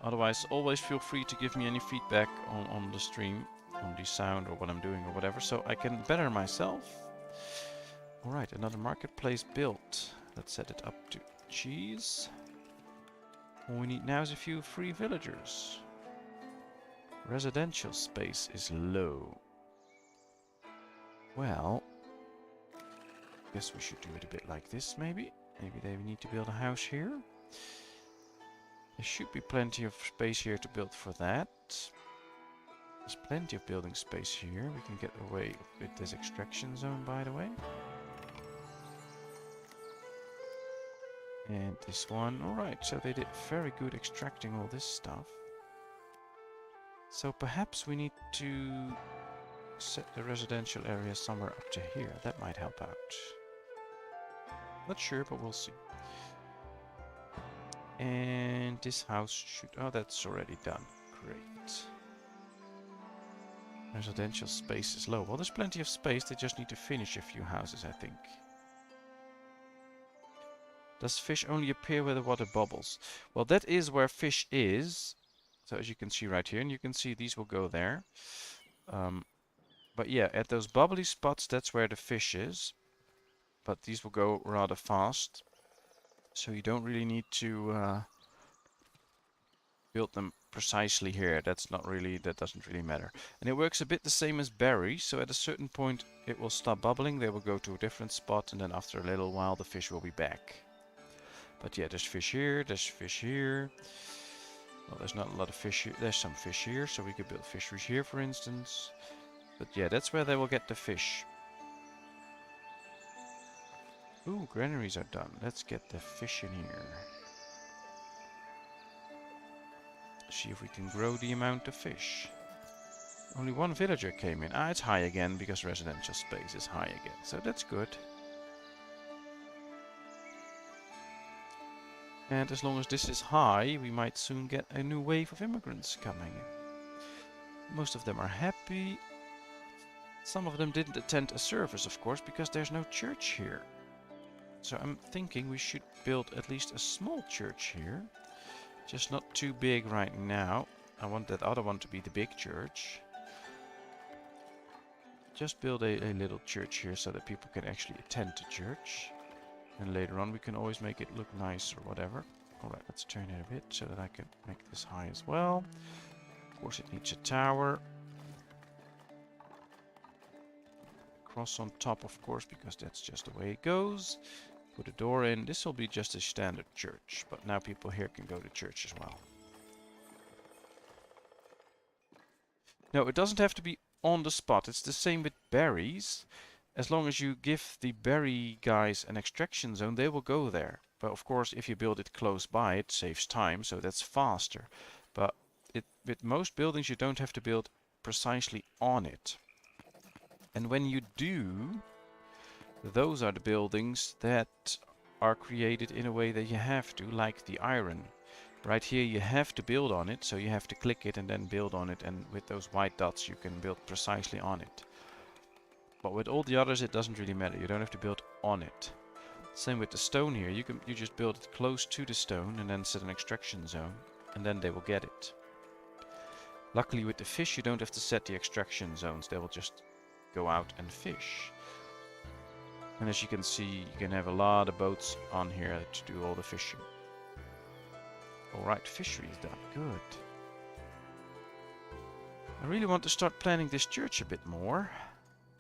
Otherwise, always feel free to give me any feedback on the stream, on the sound or what I'm doing or whatever, so I can better myself. Alright, another marketplace built. Let's set it up to cheese. All we need now is a few free villagers. Residential space is low. Well, guess we should do it a bit like this maybe. Maybe they need to build a house here. There should be plenty of space here to build for that. There's plenty of building space here. We can get away with this extraction zone, by the way. And this one. Alright, so they did very good extracting all this stuff. So perhaps we need to set the residential area somewhere up to here. That might help out. Not sure, but we'll see. And this house should... Oh, that's already done. Great. Residential space is low. Well, there's plenty of space. They just need to finish a few houses, I think. Does fish only appear where the water bubbles? Well, that is where fish is. So as you can see right here, and you can see these will go there. But yeah, at those bubbly spots, that's where the fish is. But these will go rather fast. So you don't really need to build them precisely here. That doesn't really matter. And it works a bit the same as berries. So at a certain point, it will stop bubbling. They will go to a different spot. And then after a little while, the fish will be back. But yeah, there's fish here. There's fish here. Well, there's not a lot of fish here. There's some fish here. So we could build fisheries here, for instance. But yeah, that's where they will get the fish. Ooh, granaries are done. Let's get the fish in here. See if we can grow the amount of fish. Only one villager came in. Ah, it's high again because residential space is high again. So that's good. And as long as this is high, we might soon get a new wave of immigrants coming in. Most of them are happy. Some of them didn't attend a service, of course, because there's no church here. So I'm thinking we should build at least a small church here. Just not too big right now. I want that other one to be the big church. Just build a little church here so that people can actually attend to church. And later on we can always make it look nice or whatever. Alright, let's turn it a bit so that I can make this high as well. Of course it needs a tower. Cross on top, of course, because that's just the way it goes. Put a door in. This will be just a standard church, but now people here can go to church as well. No, it doesn't have to be on the spot. It's the same with berries. As long as you give the berry guys an extraction zone, they will go there. But of course, if you build it close by, it saves time, so that's faster. But with most buildings, you don't have to build precisely on it. And when you do, those are the buildings that are created in a way that you have to, like the iron. Right here you have to build on it, so you have to click it and then build on it, and with those white dots you can build precisely on it. But with all the others it doesn't really matter, you don't have to build on it. Same with the stone here, you just build it close to the stone and then set an extraction zone, and then they will get it. Luckily with the fish you don't have to set the extraction zones, they will just go out and fish. And as you can see, you can have a lot of boats on here to do all the fishing. Alright, fishery is done. Good. I really want to start planning this church a bit more.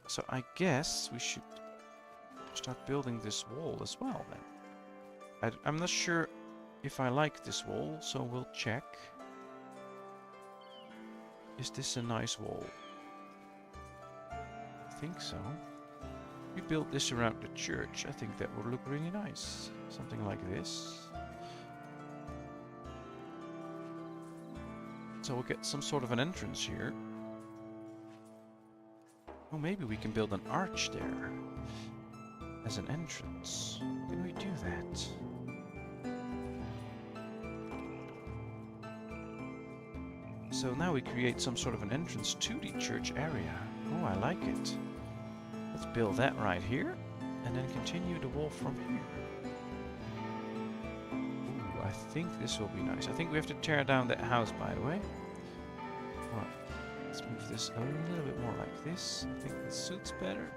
So I guess we should start building this wall as well then. I'm not sure if I like this wall, so we'll check. Is this a nice wall? I think so. we build this around the church, I think that would look really nice. Something like this. So we'll get some sort of an entrance here. Oh, maybe we can build an arch there as an entrance. Can we do that? So now we create some sort of an entrance to the church area. Oh, I like it. Let's build that right here and then continue the wall from here. Ooh, I think this will be nice. I think we have to tear down that house, by the way. Alright, let's move this a little bit more like this. I think this suits better.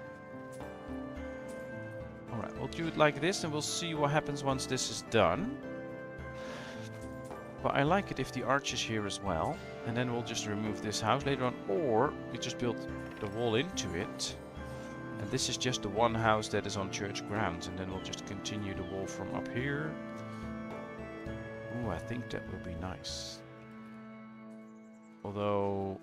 Alright, we'll do it like this and we'll see what happens once this is done. But I like it if the arch is here as well. And then we'll just remove this house later on. Or we just build the wall into it. And this is just the one house that is on church grounds. And then we'll just continue the wall from up here. Ooh, I think that will be nice. Although...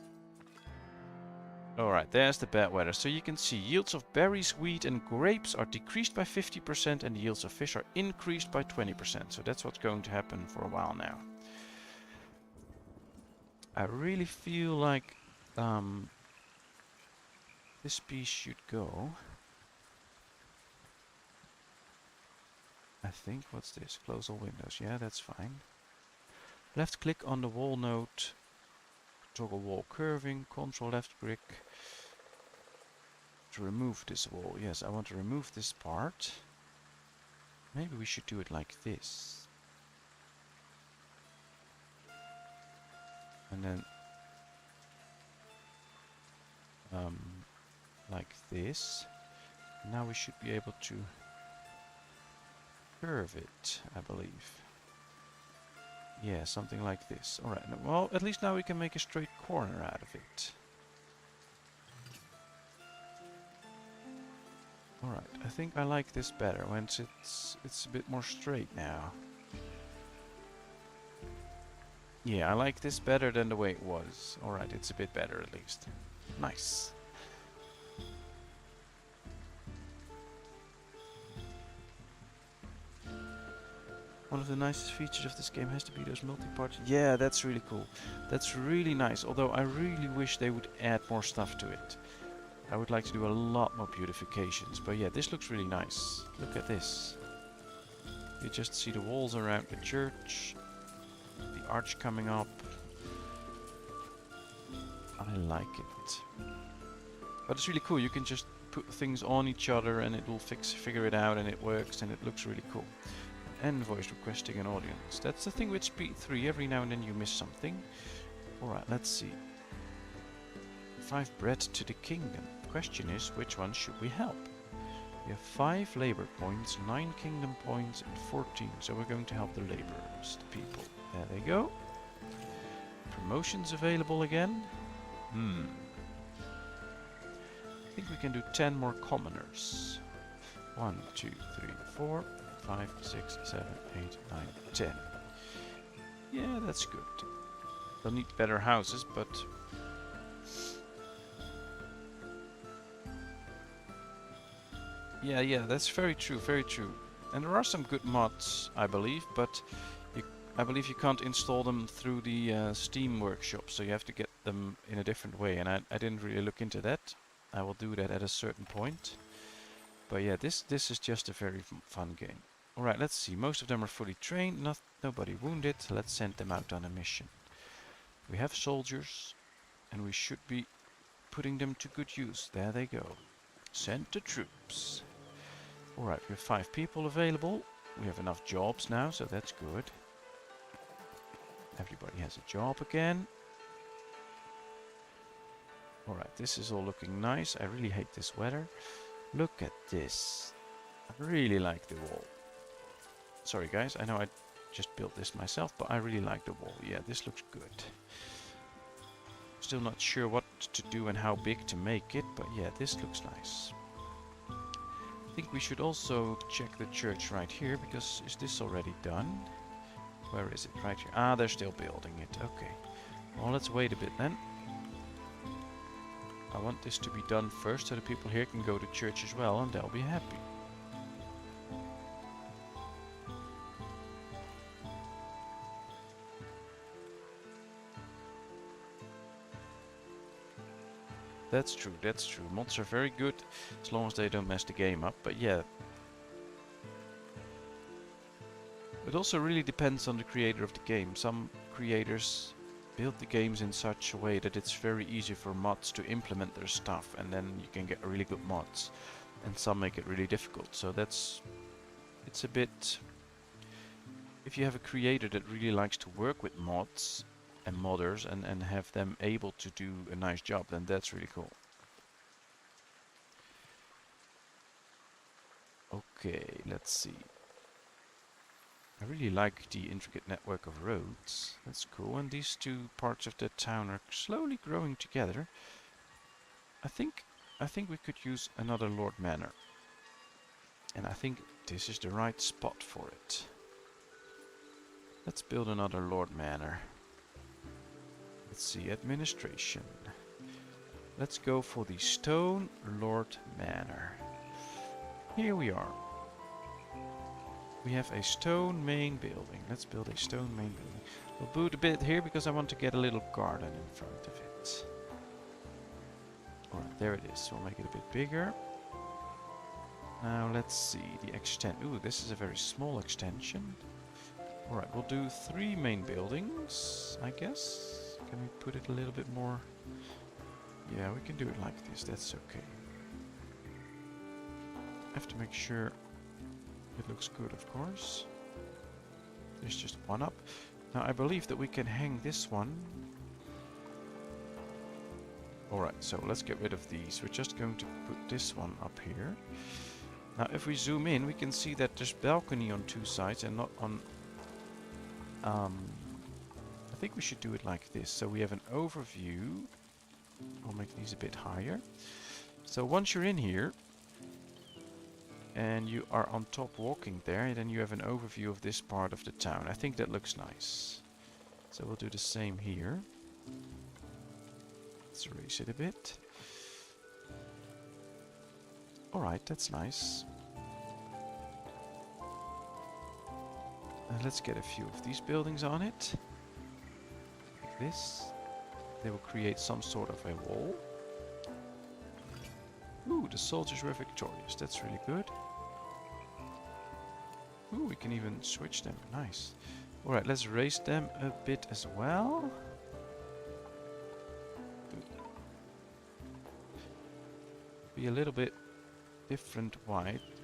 Alright, there's the bad weather. So you can see yields of berries, wheat and grapes are decreased by 50% and yields of fish are increased by 20%. So that's what's going to happen for a while now. I really feel like this piece should go. I think, what's this? Close all windows. Yeah, that's fine. Left click on the wall node. Toggle wall curving. Control left click. To remove this wall. Yes, I want to remove this part. Maybe we should do it like this. And then like this. Now we should be able to curve it, I believe. Yeah, something like this. Alright, well, at least now we can make a straight corner out of it. Alright, I think I like this better once it's a bit more straight now. Yeah, I like this better than the way it was. Alright, it's a bit better at least. Nice. One of the nicest features of this game has to be those multi-parts. Yeah, that's really cool. That's really nice, although I really wish they would add more stuff to it. I would like to do a lot more beautifications, but yeah, this looks really nice. Look at this. You just see the walls around the church, the arch coming up. I like it. But it's really cool, you can just put things on each other and it will figure it out and it works and it looks really cool. And voice requesting an audience. That's the thing with Speed 3, every now and then you miss something. Alright, let's see. 5 bread to the kingdom. Question is, which one should we help? We have 5 labor points, 9 kingdom points and 14. So we're going to help the laborers, the people. There they go. Promotions available again. I think we can do 10 more commoners. 1, 2, 3, 4, 5, 6, 7, 8, 9, 10. Yeah, that's good. They'll need better houses, but... Yeah, that's very true, very true. And there are some good mods, I believe, but I believe you can't install them through the Steam workshop, so you have to get them in a different way, and I didn't really look into that. I will do that at a certain point. But yeah, this is just a very fun game. Alright, let's see. Most of them are fully trained, nobody wounded. Let's send them out on a mission. We have soldiers, and we should be putting them to good use. There they go. Send the troops. Alright, we have 5 people available. We have enough jobs now, so that's good. Everybody has a job again. Alright, this is all looking nice. I really hate this weather. Look at this. I really like the wall. Sorry guys, I know I just built this myself, but I really like the wall. Yeah, this looks good. Still not sure what to do and how big to make it, but yeah, this looks nice. I think we should also check the church right here, because is this already done? Where is it? Right here. Ah, they're still building it. Okay. Well, let's wait a bit then. I want this to be done first so the people here can go to church as well and they'll be happy. That's true, that's true. Mods are very good as long as they don't mess the game up, but yeah. It also really depends on the creator of the game. Some creators build the games in such a way that it's very easy for mods to implement their stuff, and then you can get really good mods. And some make it really difficult, so it's a bit... If you have a creator that really likes to work with mods and modders and have them able to do a nice job, then that's really cool. Okay, let's see. I really like the intricate network of roads. That's cool. And these two parts of the town are slowly growing together. I think we could use another Lord Manor. And I think this is the right spot for it. Let's build another Lord Manor. Let's see, administration. Let's go for the Stone Lord Manor. Here we are. We have a stone main building. Let's build a stone main building. We'll boot a bit here because I want to get a little garden in front of it. Alright, there it is. We'll make it a bit bigger. Now let's see the extent. Ooh, this is a very small extension. Alright, we'll do 3 main buildings, I guess. Can we put it a little bit more? Yeah, we can do it like this. That's okay. I have to make sure it looks good, of course. There's just one up. Now I believe that we can hang this one. Alright, so let's get rid of these. We're just going to put this one up here. Now if we zoom in, we can see that there's balcony on 2 sides and not on... I think we should do it like this. So we have an overview. I'll make these a bit higher. So once you're in here, and you are on top walking there, and then you have an overview of this part of the town. I think that looks nice. So we'll do the same here. Let's raise it a bit. Alright, that's nice. And let's get a few of these buildings on it. Like this. They will create some sort of a wall. Ooh, the soldiers were victorious. That's really good. Ooh, we can even switch them. Nice. Alright, let's raise them a bit as well. Be a little bit different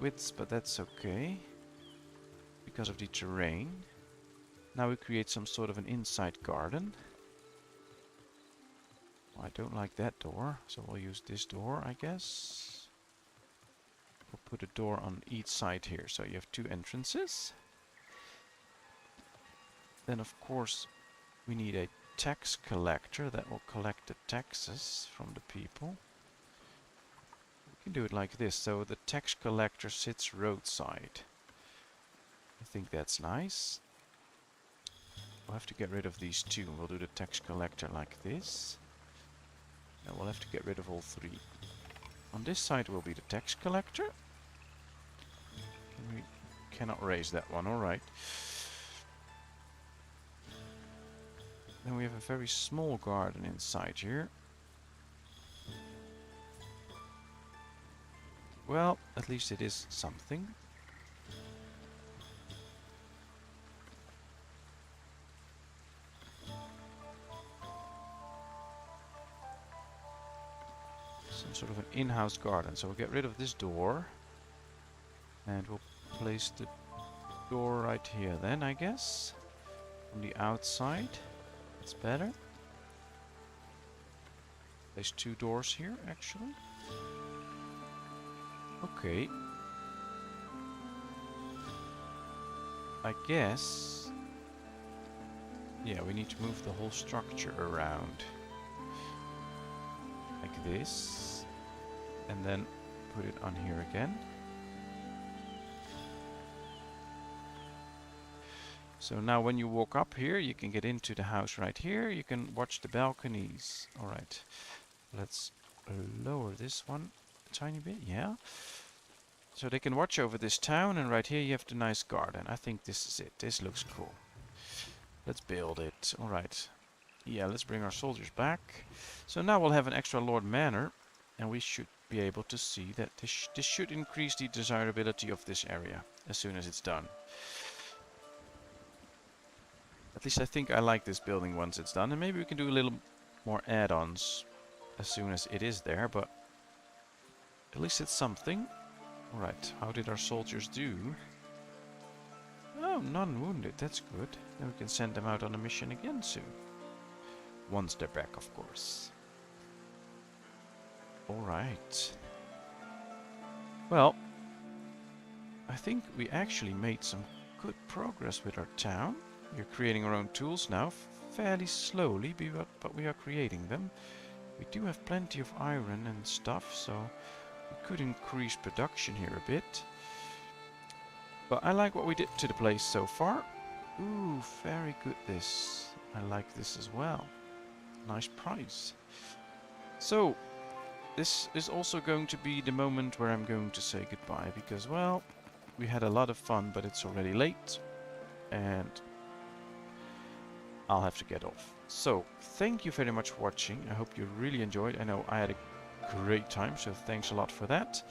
widths, but that's okay. Because of the terrain. Now we create some sort of an inside garden. Oh, I don't like that door, so we'll use this door, I guess. We'll put a door on each side here, so you have 2 entrances. Then of course we need a tax collector that will collect the taxes from the people. We can do it like this, so the tax collector sits roadside. I think that's nice. We'll have to get rid of these 2. We'll do the tax collector like this. And we'll have to get rid of all 3. On this side will be the tax collector. We cannot raise that one, alright. Then we have a very small garden inside here. Well, at least it is something. Some sort of an in-house garden. So we'll get rid of this door. And we'll place the door right here then, I guess. On the outside. That's better. Place 2 doors here, actually. Okay. I guess... yeah, we need to move the whole structure around. Like this. And then put it on here again. So now when you walk up here, you can get into the house right here. You can watch the balconies. Alright. Let's lower this one a tiny bit, yeah. So they can watch over this town, and right here you have the nice garden. I think this is it. This looks cool. Let's build it. Alright. Yeah, let's bring our soldiers back. So now we'll have an extra Lord Manor, and we should be able to see that this should increase the desirability of this area as soon as it's done. At least I think I like this building once it's done, and maybe we can do a little more add-ons as soon as it is there, but at least it's something. Alright, how did our soldiers do? Oh, none wounded, that's good. Then we can send them out on a mission again soon. Once they're back, of course. Alright. Well, I think we actually made some good progress with our town. We're creating our own tools now, fairly slowly, but we are creating them. We do have plenty of iron and stuff, so we could increase production here a bit. But I like what we did to the place so far. Ooh, very good this. I like this as well. Nice price. So, this is also going to be the moment where I'm going to say goodbye, because, well, we had a lot of fun, but it's already late, and I'll have to get off. So, thank you very much for watching. I hope you really enjoyed. I know I had a great time, so thanks a lot for that.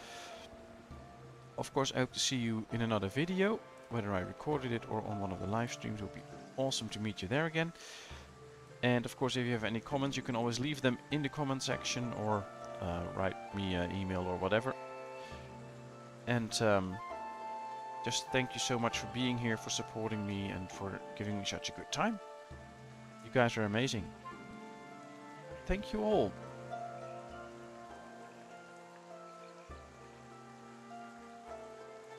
Of course, I hope to see you in another video, whether I recorded it or on one of the live streams. It would be awesome to meet you there again. And of course, if you have any comments, you can always leave them in the comment section, or write me an email or whatever. And just thank you so much for being here, for supporting me, and for giving me such a good time. You guys are amazing. Thank you all.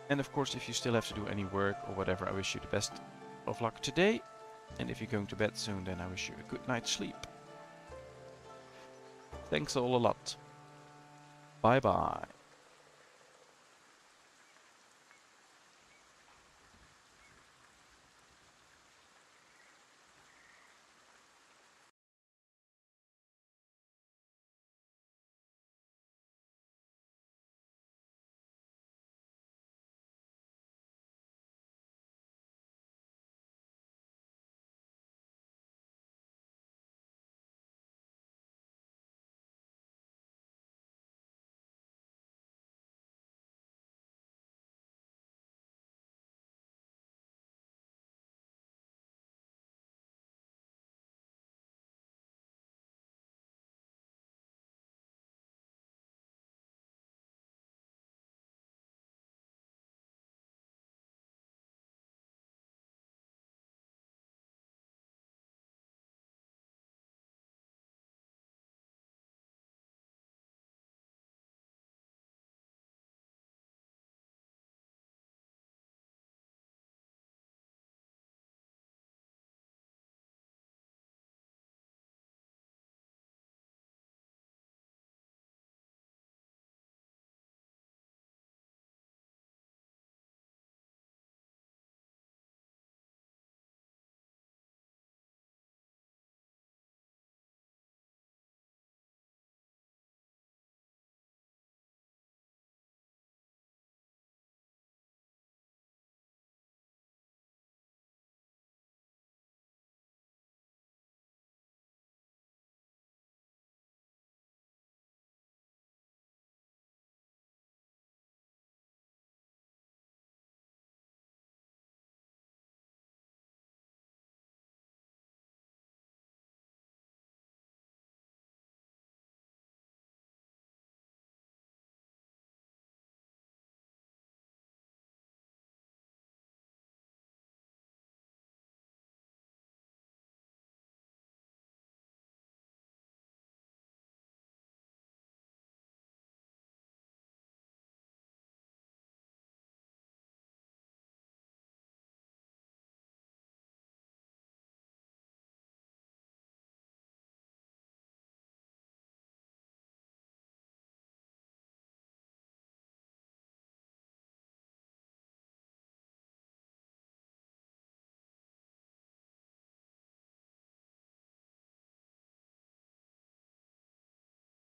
And of course, if you still have to do any work or whatever, I wish you the best of luck today. And if you're going to bed soon, then I wish you a good night's sleep. Thanks all a lot. Bye bye.